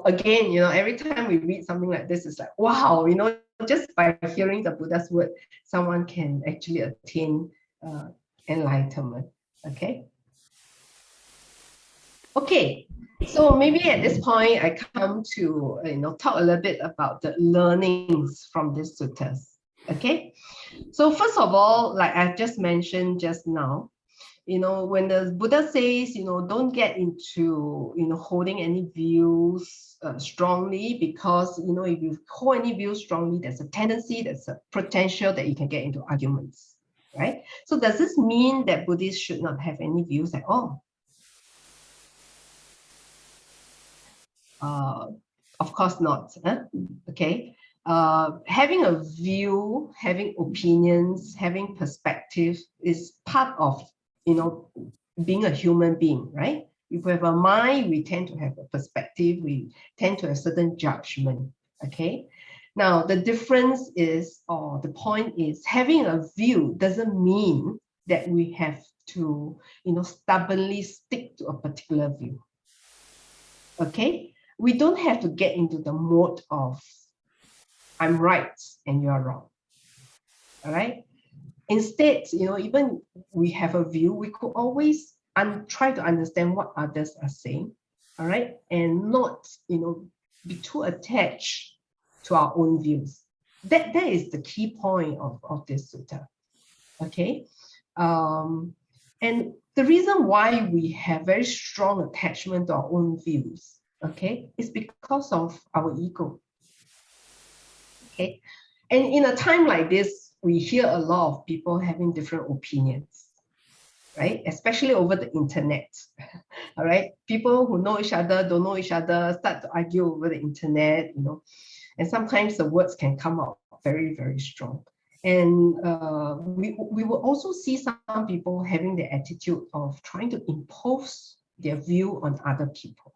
again, every time we read something like this, it's like, wow, just by hearing the Buddha's word, someone can actually attain enlightenment. Okay. Okay. So maybe at this point, I come to talk a little bit about the learnings from these suttas. Okay. So first of all, like I just mentioned just now, when the Buddha says, don't get into, holding any views strongly, because, if you hold any views strongly, there's a tendency, there's a potential that you can get into arguments, right? So does this mean that Buddhists should not have any views at all? Of course not. Okay. Having a view, having opinions, having perspective is part of being a human being, right? If we have a mind, we tend to have a perspective, we tend to have certain judgment, okay? Now, the difference is, or the point is, having a view doesn't mean that we have to, stubbornly stick to a particular view, okay? We don't have to get into the mode of I'm right and you are wrong. All right. Instead, even we have a view, we could always try to understand what others are saying. All right. And not, be too attached to our own views. That is the key point of this sutta. Okay. And the reason why we have very strong attachment to our own views, okay, is because of our ego. Okay. And in a time like this, we hear a lot of people having different opinions, right? Especially over the internet. All right. People who know each other, don't know each other, start to argue over the internet, and sometimes the words can come out very, very strong. And we will also see some people having the attitude of trying to impose their view on other people,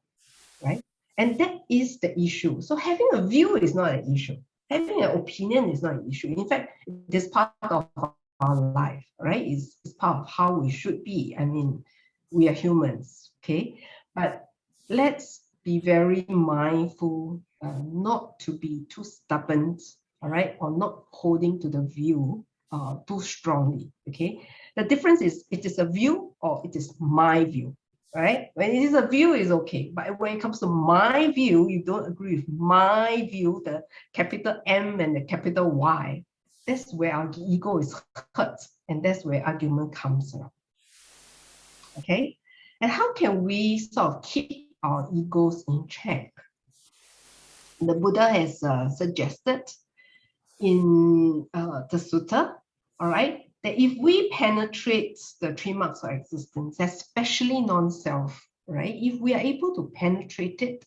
right? And that is the issue. So having a view is not an issue. Having an opinion is not an issue. In fact, it is part of our life, right? It's part of how we should be. I mean, we are humans, okay? But let's be very mindful not to be too stubborn, all right, or not holding to the view too strongly, okay? The difference is it is a view or it is my view, right? When it is a view, is okay. But when it comes to my view, you don't agree with my view, the capital M and the capital Y, that's where our ego is hurt, and that's where argument comes from. Okay? And how can we sort of keep our egos in check? The Buddha has suggested in the sutta, all right, that if we penetrate the 3 marks of existence, especially non-self, right, if we are able to penetrate it,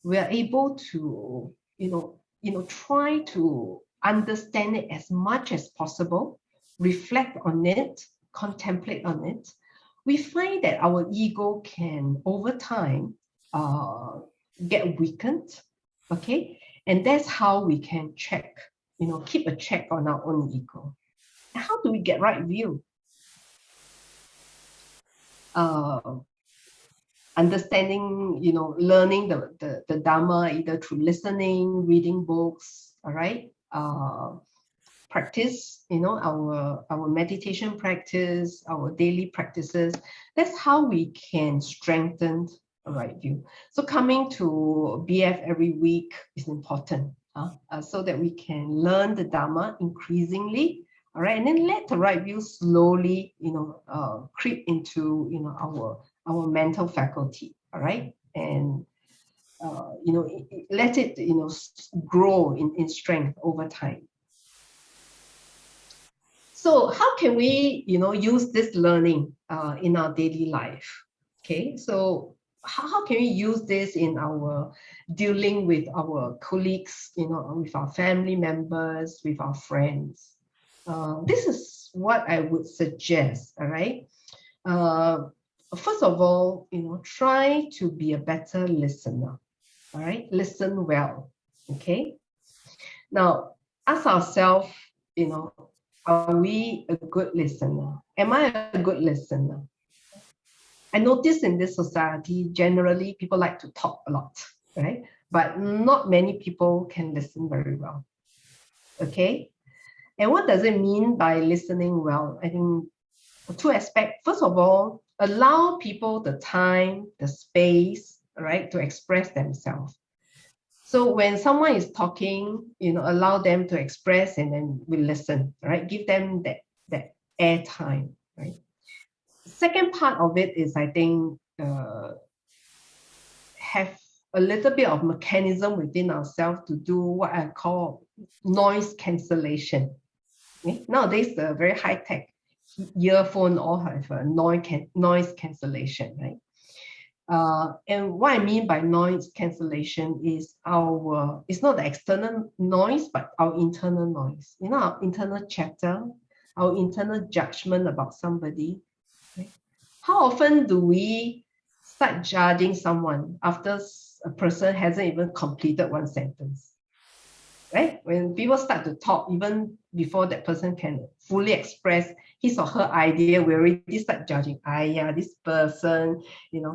we are able to, try to understand it as much as possible, reflect on it, contemplate on it, we find that our ego can, over time, get weakened, okay? And that's how we can check, keep a check on our own ego. And how do we get right view? Understanding, learning the Dharma either through listening, reading books, all right? Practice, our meditation practice, our daily practices. That's how we can strengthen a right view. So coming to BF every week is important, so that we can learn the Dharma increasingly, all right, and then let the right view slowly, creep into, our mental faculty, all right, and let it, grow in strength over time. So how can we, use this learning in our daily life? Okay, so how can we use this in our dealing with our colleagues, with our family members, with our friends? This is what I would suggest, all right? First of all, try to be a better listener, all right? Listen well, okay? Now, ask ourselves, are we a good listener? Am I a good listener? I notice in this society, generally, people like to talk a lot, right? But not many people can listen very well, okay? And what does it mean by listening well? I think 2 aspects. First of all, allow people the time, the space, right, to express themselves. So when someone is talking, allow them to express, and then we listen, right? Give them that air time, right? The second part of it is, I think, have a little bit of mechanism within ourselves to do what I call noise cancellation. Okay? Nowadays, the very high-tech earphone all have a noise cancellation, right? And what I mean by noise cancellation is it's not the external noise, but our internal noise. Our internal chatter, our internal judgment about somebody. Right? How often do we start judging someone after a person hasn't even completed one sentence? right? When people start to talk, even before that person can fully express his or her idea, we already start judging. Yeah, this person,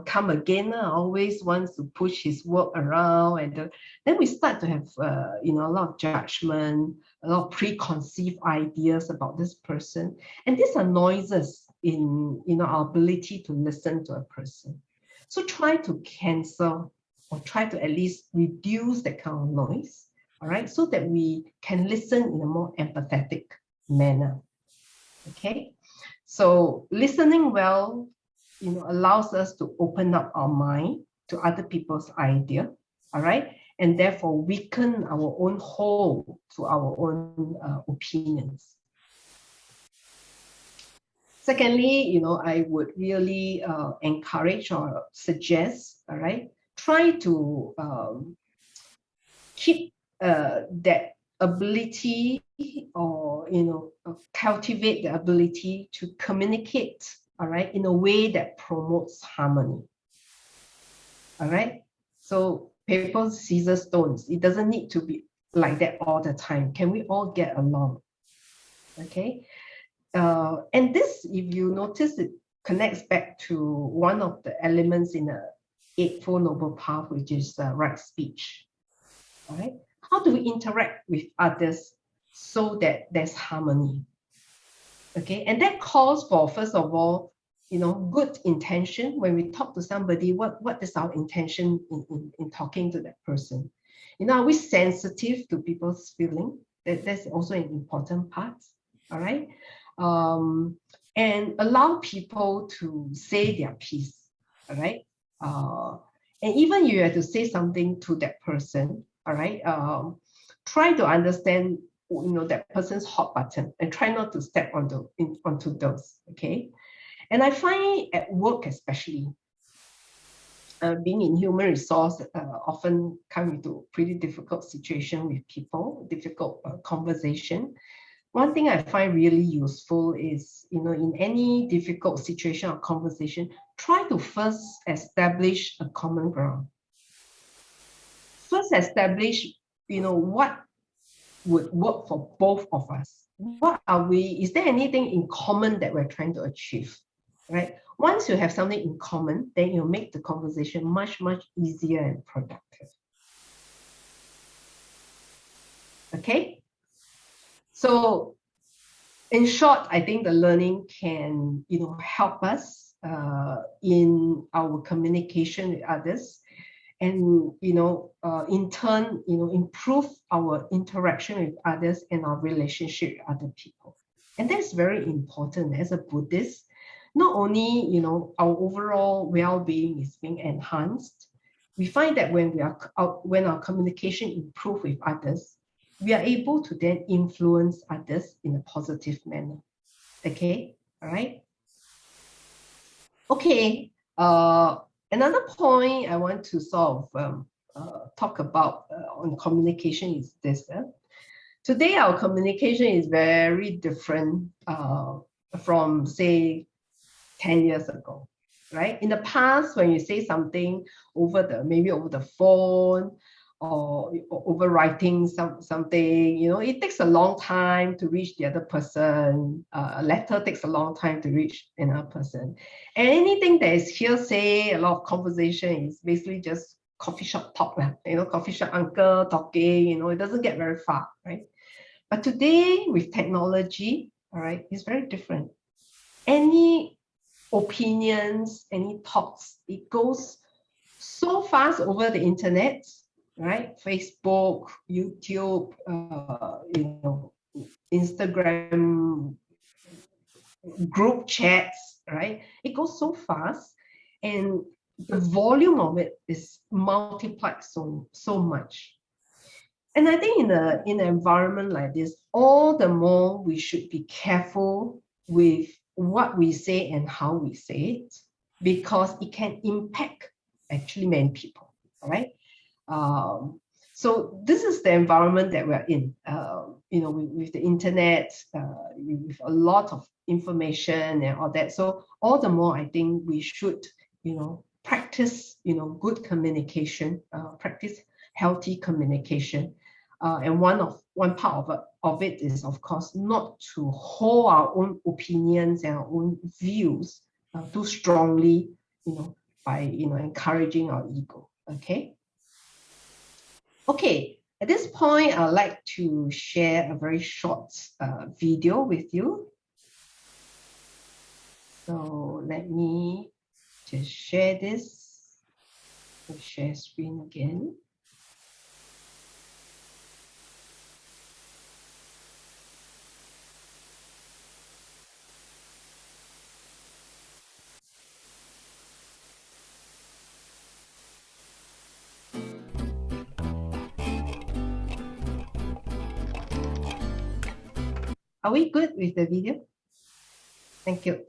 come again, always wants to push his work around, and then we start to have, a lot of judgment, a lot of preconceived ideas about this person, and these are noises in, our ability to listen to a person. So try to cancel, or try to at least reduce that kind of noise. All right, so that we can listen in a more empathetic manner. Okay, so listening well, allows us to open up our mind to other people's idea. All right, and therefore weaken our own hold to our own opinions. Secondly, I would really encourage or suggest, all right, try to keep that ability, or cultivate the ability to communicate, all right, in a way that promotes harmony. All right, so paper, scissors, stones, it doesn't need to be like that all the time. Can we all get along? Okay, and this, if you notice, it connects back to one of the elements in the Eightfold Noble Path, which is right speech. All right, how do we interact with others so that there's harmony? Okay, and that calls for, first of all, good intention. When we talk to somebody, what is our intention in talking to that person? Are we sensitive to people's feeling? That's also an important part. All right, and allow people to say their piece. All right, and even you have to say something to that person. All right, try to understand that person's hot button, and try not to step onto those. Okay, and I find at work, especially, being in human resource, often come into pretty difficult situation with people, difficult conversation. One thing I find really useful is, in any difficult situation or conversation, try to first establish a common ground. First establish, what would work for both of us. What are we, is there anything in common that we're trying to achieve, right? Once you have something in common, then you'll make the conversation much, much easier and productive. Okay? So in short, I think the learning can, help us in our communication with others, and in turn, improve our interaction with others and our relationship with other people. And that's very important. As a Buddhist, not only our overall well-being is being enhanced, we find that when our communication improves with others, we are able to then influence others in a positive manner. Okay, all right. Okay, another point I want to sort of talk about on communication is this. Today, our communication is very different from, say, 10 years ago, right? In the past, when you say something maybe over the phone, or over writing something, it takes a long time to reach the other person. A letter takes a long time to reach another person. And anything that is hearsay, a lot of conversation, is basically just coffee shop talk, coffee shop uncle talking, it doesn't get very far, right? But today, with technology, all right, it's very different. Any opinions, any thoughts, it goes so fast over the internet, right? Facebook, YouTube, Instagram, group chats, right? It goes so fast, and the volume of it is multiplied so much. And I think in an environment like this, all the more we should be careful with what we say and how we say it, because it can impact actually many people. All right. So this is the environment that we're in. With the internet, with a lot of information and all that. So all the more, I think we should, practice, good communication, practice healthy communication. And one part of it is, of course, not to hold our own opinions and our own views too strongly, by encouraging our ego. Okay. Okay. At this point, I'd like to share a very short video with you. So let me just share this. Share screen again. Are we good with the video? Thank you.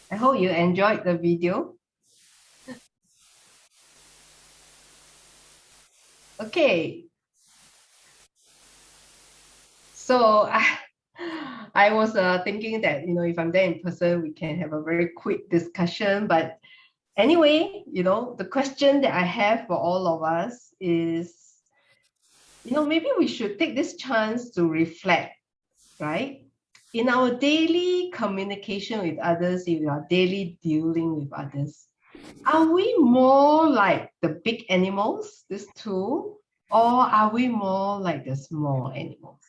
I hope you enjoyed the video. Okay. So I was thinking that, if I'm there in person, we can have a very quick discussion. But anyway, the question that I have for all of us is, maybe we should take this chance to reflect, right? In our daily communication with others, in our daily dealing with others, are we more like the big animals, these two, or are we more like the small animals?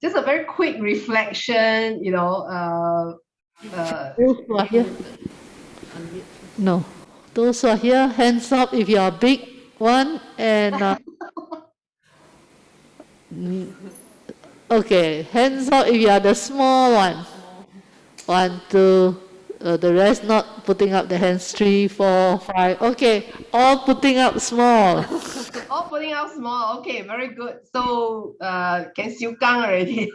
Just a very quick reflection, Those who are here, no. Those who are here, hands up if you are a big one, and okay, hands up if you are the small one. 1, 2, the rest not putting up the hands. 3, 4, 5. Okay, all putting up small. All putting out small. Okay, very good. So can siu gang already.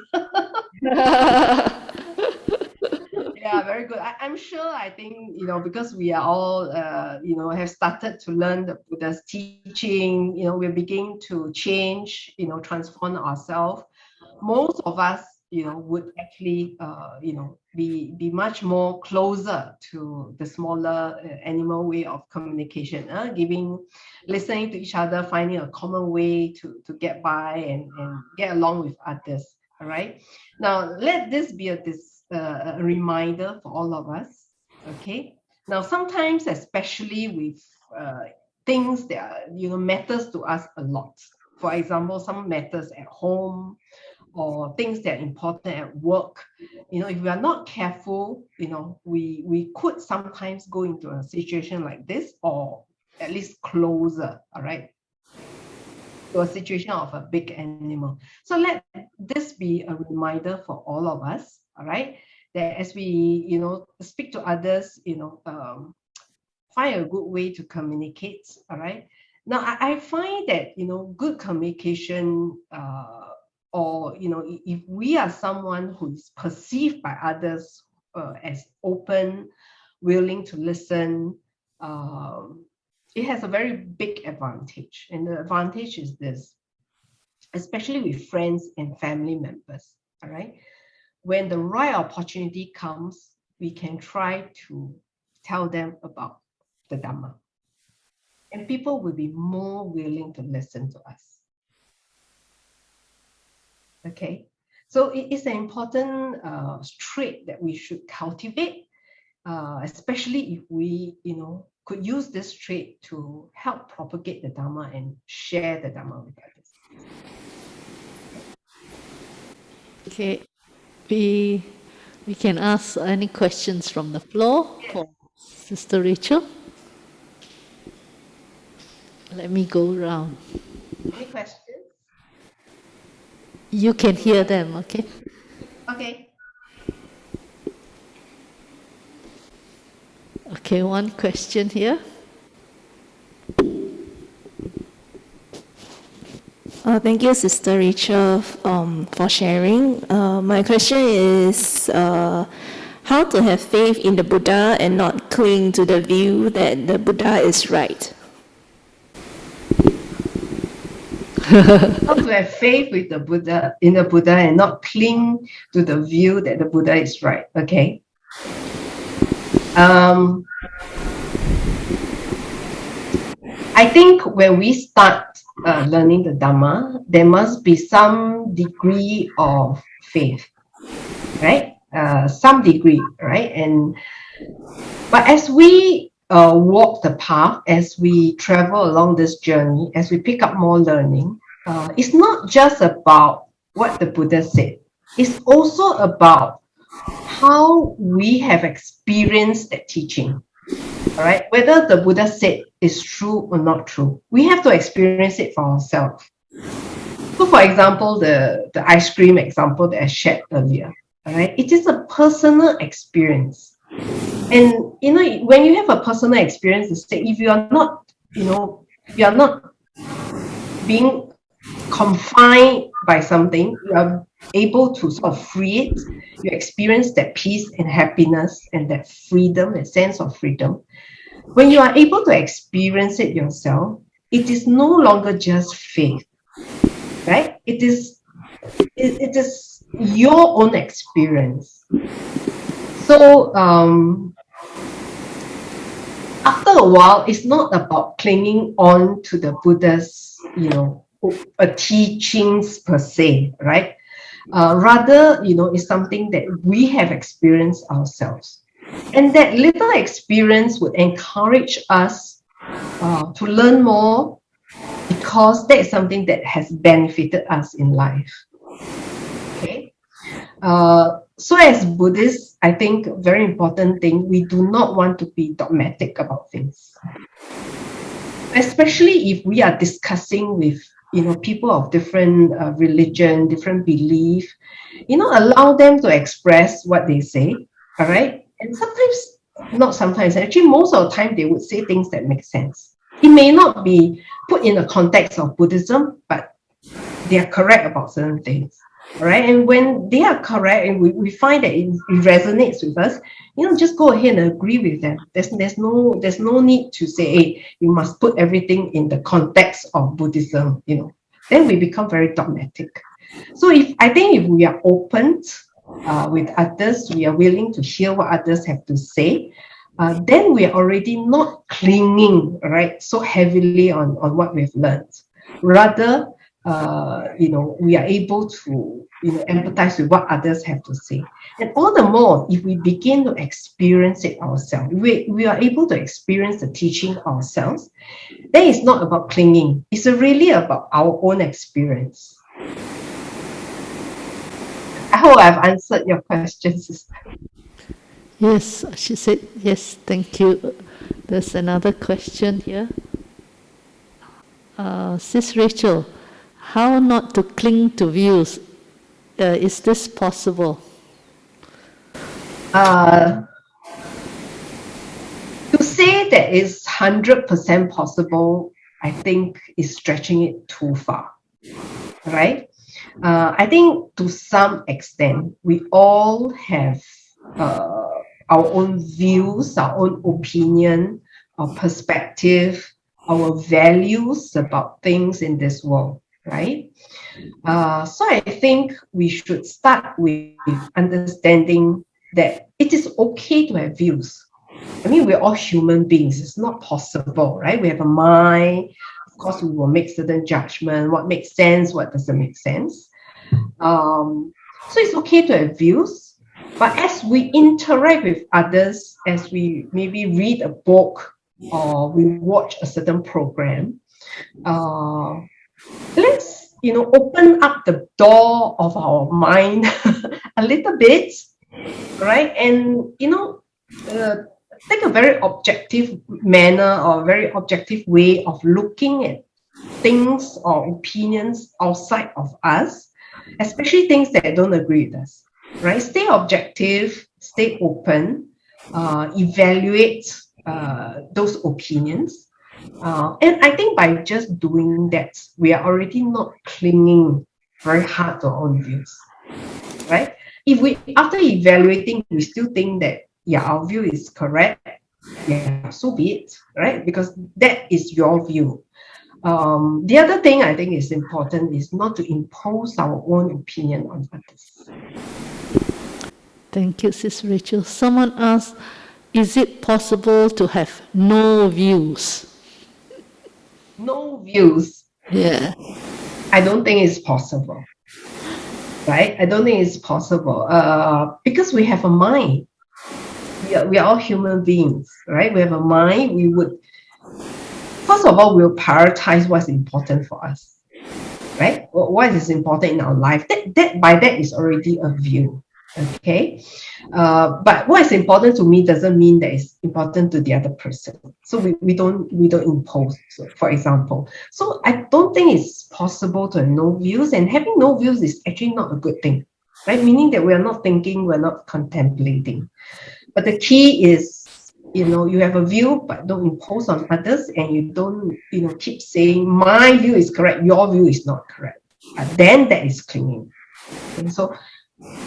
Yeah, very good. I'm sure, I think, because we are all, have started to learn the Buddha's teaching, we're beginning to change, transform ourselves. Most of us, would actually, be much more closer to the smaller animal way of communication, listening to each other, finding a common way to get by and get along with others. All right. Now, let this be a reminder for all of us. Okay. Now, sometimes, especially with things that are, matters to us a lot. For example, some matters at home, or things that are important at work. If we are not careful, we could sometimes go into a situation like this, or at least closer, all right, to a situation of a big animal. So let this be a reminder for all of us, all right, that as we, speak to others, find a good way to communicate, all right. Now, I find that, good communication, or, if we are someone who is perceived by others as open, willing to listen, it has a very big advantage. And the advantage is this, especially with friends and family members, all right? When the right opportunity comes, we can try to tell them about the Dhamma. And people will be more willing to listen to us. Okay? So it is an important trait that we should cultivate, especially if we, could use this trait to help propagate the Dhamma and share the Dhamma with others. Okay, we can ask any questions from the floor for Sister Rachel. Let me go around. Any questions? You can hear them, okay? Okay. Okay, one question here. Thank you, Sister Rachel, for sharing. My question is how to have faith in the Buddha and not cling to the view that the Buddha is right. How to have faith with the Buddha, in the Buddha, and not cling to the view that the Buddha is right. Okay. I think when we start learning the Dhamma, there must be some degree of faith, right? Some degree, right? But as we walk the path, as we travel along this journey, as we pick up more learning, it's not just about what the Buddha said. It's also about how we have experienced that teaching. All right, whether the Buddha said is true or not true, we have to experience it for ourselves. So, for example, the ice cream example that I shared earlier, all right, it is a personal experience. And when you have a personal experience, if you are not, you are not being confined by something, you are able to sort of free it. You experience that peace and happiness and that freedom, that sense of freedom. When you are able to experience it yourself, it is no longer just faith, right? It is your own experience. So after a while, it's not about clinging on to the Buddha's, teachings per se, right? Rather, it's something that we have experienced ourselves. And that little experience would encourage us to learn more, because that is something that has benefited us in life. Okay. So as Buddhists, I think a very important thing, we do not want to be dogmatic about things. Especially if we are discussing with people of different religion, different belief, allow them to express what they say, all right? And actually most of the time they would say things that make sense. It may not be put in the context of Buddhism, but they are correct about certain things, all right? And when they are correct and we find that it resonates with us, just go ahead and agree with them. There's no need to say, hey, you must put everything in the context of Buddhism, then we become very dogmatic. So I think if we are open with others, we are willing to hear what others have to say, then we are already not clinging, right, so heavily on what we've learned. Rather, we are able to empathize with what others have to say. And all the more if we begin to experience it ourselves, we are able to experience the teaching ourselves, then it's not about clinging. It's really about our own experience. I hope I've answered your question, sister. Yes, she said yes, thank you. There's another question here. Sis Rachel, how not to cling to views? Is this possible? To say that it's 100% possible, I think is stretching it too far, right? I think to some extent, we all have our own views, our own opinion, our perspective, our values about things in this world, right? So I think we should start with understanding that it is okay to have views. I mean, we're all human beings. It's not possible, right? We have a mind. Of course, we will make certain judgment. What makes sense, what doesn't make sense. So it's okay to have views. But as we interact with others, as we maybe read a book or we watch a certain program, let's open up the door of our mind a little bit, right? And take a very objective manner or very objective way of looking at things or opinions outside of us, especially things that don't agree with us, right? Stay objective, stay open, evaluate those opinions. And I think by just doing that, we are already not clinging very hard to our own views, right? If we, after evaluating, we still think that, yeah, our view is correct, yeah, so be it, right? Because that is your view. The other thing I think is important is not to impose our own opinion on others. Thank you, Sis Rachel. Someone asked, is it possible to have no views? No views? Yeah. I don't think it's possible, right? I don't think it's possible because we have a mind. We are all human beings, right? We have a mind. We would, first of all, we'll prioritize what's important for us, right? What is important in our life. That is already a view, okay? But what is important to me doesn't mean that it's important to the other person. So we don't impose, for example. So I don't think it's possible to have no views, and having no views is actually not a good thing, right? Meaning that we are not thinking, we're not contemplating. But the key is, you have a view, but don't impose on others, and you don't, keep saying my view is correct, your view is not correct. Then that is clinging. And so,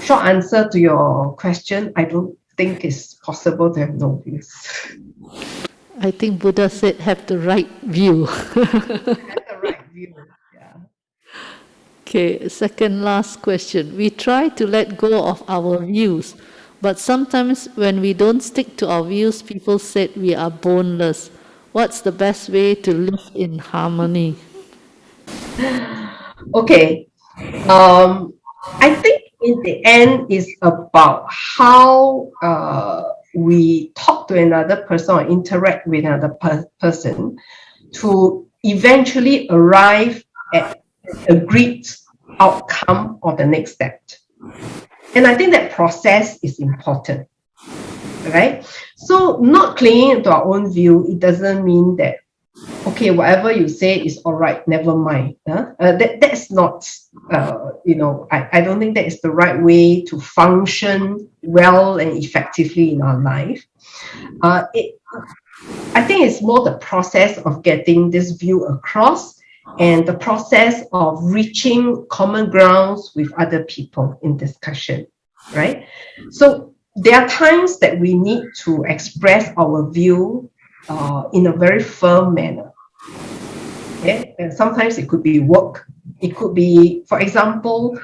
short answer to your question, I don't think it's possible to have no views. I think Buddha said have the right view. Have the right view, yeah. Okay, second last question. We try to let go of our views, but sometimes when we don't stick to our views, people said we are boneless. What's the best way to live in harmony? Okay. I think in the end is about how we talk to another person or interact with another person to eventually arrive at an agreed outcome or the next step. And I think that process is important, right? So not clinging to our own view, it doesn't mean that, okay, whatever you say is all right, never mind. That's not, I don't think that is the right way to function well and effectively in our life. I think it's more the process of getting this view across and the process of reaching common grounds with other people in discussion, right? So there are times that we need to express our view in a very firm manner. Okay? And sometimes it could be work. It could be, for example,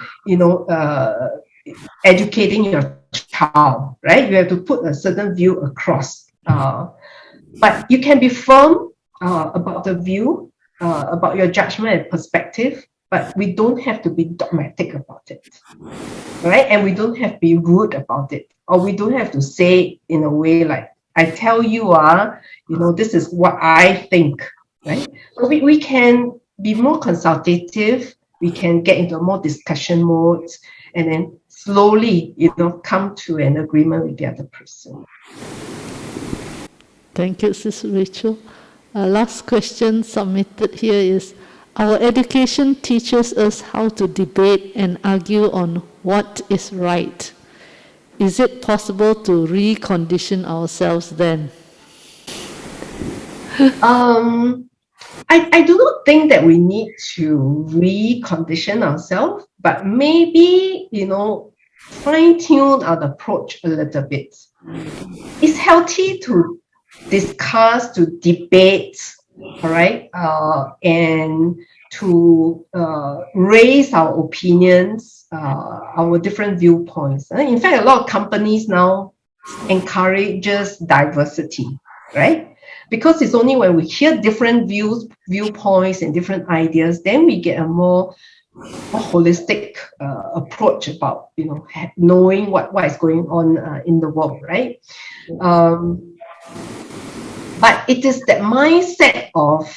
educating your child, right? You have to put a certain view across. But you can be firm about the view, about your judgment and perspective, but we don't have to be dogmatic about it, right? And we don't have to be rude about it, or we don't have to say in a way like, I tell you, this is what I think, right? So we can be more consultative, we can get into more discussion modes, and then slowly, come to an agreement with the other person. Thank you, Sis Rachel. Last question submitted here is, our education teaches us how to debate and argue on what is right. Is it possible to recondition ourselves then? I do not think that we need to recondition ourselves, but maybe, fine-tune our approach a little bit. It's healthy to discuss, to debate, all right, and to raise our opinions, our different viewpoints. In fact, a lot of companies now encourages diversity, right? Because it's only when we hear different viewpoints and different ideas, then we get a more holistic approach about, knowing what is going on in the world, right? But it is that mindset of,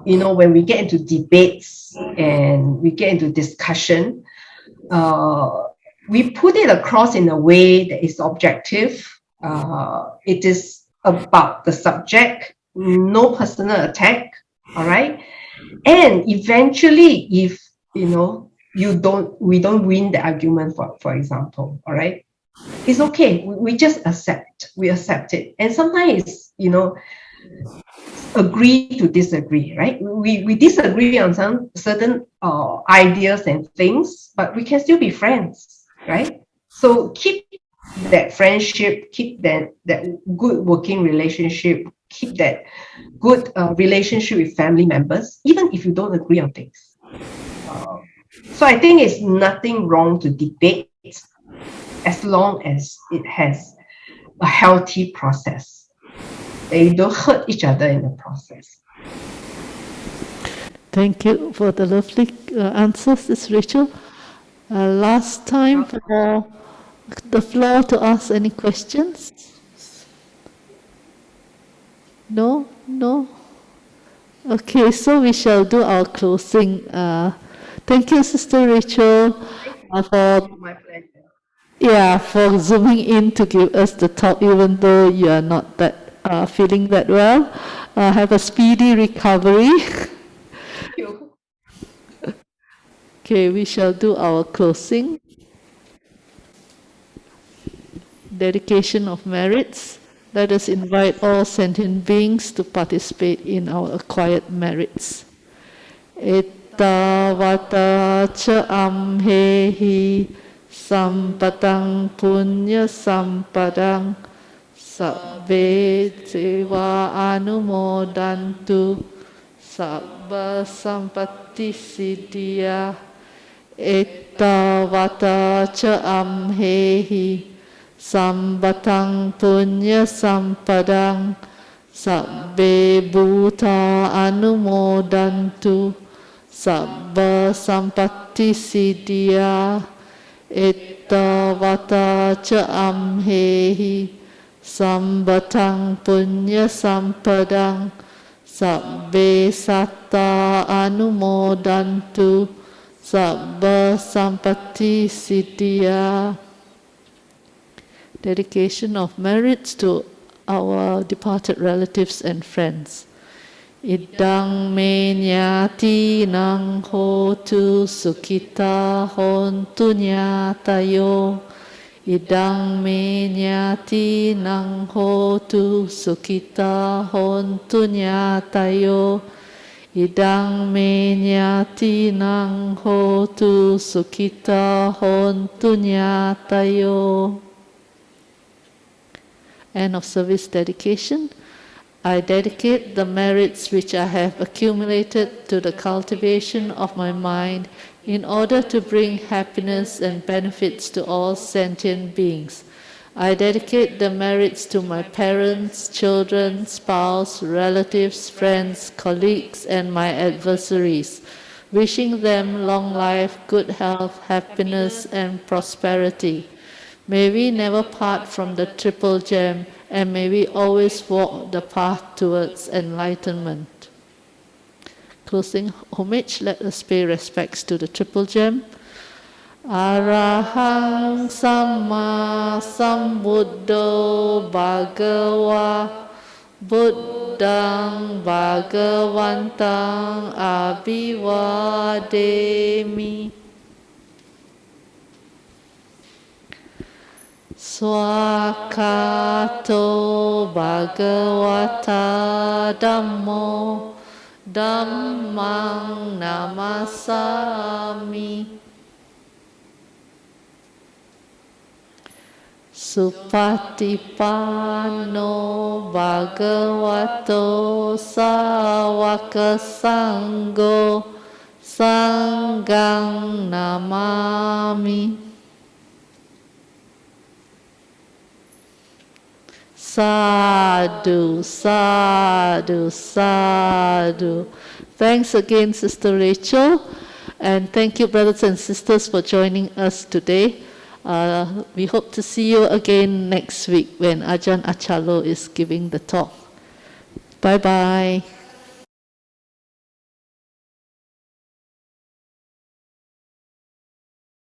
when we get into debates and we get into discussion, we put it across in a way that is objective. It is about the subject, no personal attack, all right? And eventually, if, we don't win the argument, for example, all right? It's okay, we just accept it. And sometimes, agree to disagree, right? We disagree on some certain ideas and things, but we can still be friends, right? So keep that friendship, keep that good working relationship, keep that good relationship with family members, even if you don't agree on things. So I think it's nothing wrong to debate as long as it has a healthy process. They don't hurt each other in the process. Thank you for the lovely answers, Sis Rachel. Last time for the floor to ask any questions. No? Okay, so we shall do our closing. Thank you, Sister Rachel, for My pleasure. for zooming in to give us the talk, even though you are not that feeling that well. Have a speedy recovery. Thank you. Okay, we shall do our closing. Dedication of merits. Let us invite all sentient beings to participate in our acquired merits. Ettavata cha amhehi sampatang punya sampadang sabbe seva anumodantu sabba sampatti siddhya. Ettavata cha amhehi sambatang punya sampadang sabbe bhuta anumodantu sabba sampatti siddhya. Ettavata cha amhehi sambatang punya sampadang sabbe satta anumodantu sabba sampatti siddhya. Dedication of merits to our departed relatives and friends. Idang me nyati nang hotu sukhita hontu nyatayo. Idang me nyati nang hotu sukhita hontu nyatayo. Idang me nyati nang hotu sukhita hontu nyatayo. End of service dedication. I dedicate the merits which I have accumulated to the cultivation of my mind in order to bring happiness and benefits to all sentient beings. I dedicate the merits to my parents, children, spouse, relatives, friends, colleagues, and my adversaries, wishing them long life, good health, happiness, and prosperity. May we never part from the Triple Gem, and may we always walk the path towards enlightenment. Closing homage, let us pay respects to the Triple Gem. Arahant Samma Sambuddho Bhagava Buddhang Bhagavantang Abhivademi. Swakato Bhagavata Dhammo Dhammang Namasami. Supatipanno Bhagavato Sāvaka Sangho Sanghang Namami. Sadhu, sadhu, sadhu. Thanks again, Sister Rachel. And thank you, brothers and sisters, for joining us today. We hope to see you again next week when Ajahn Achalo is giving the talk. Bye-bye.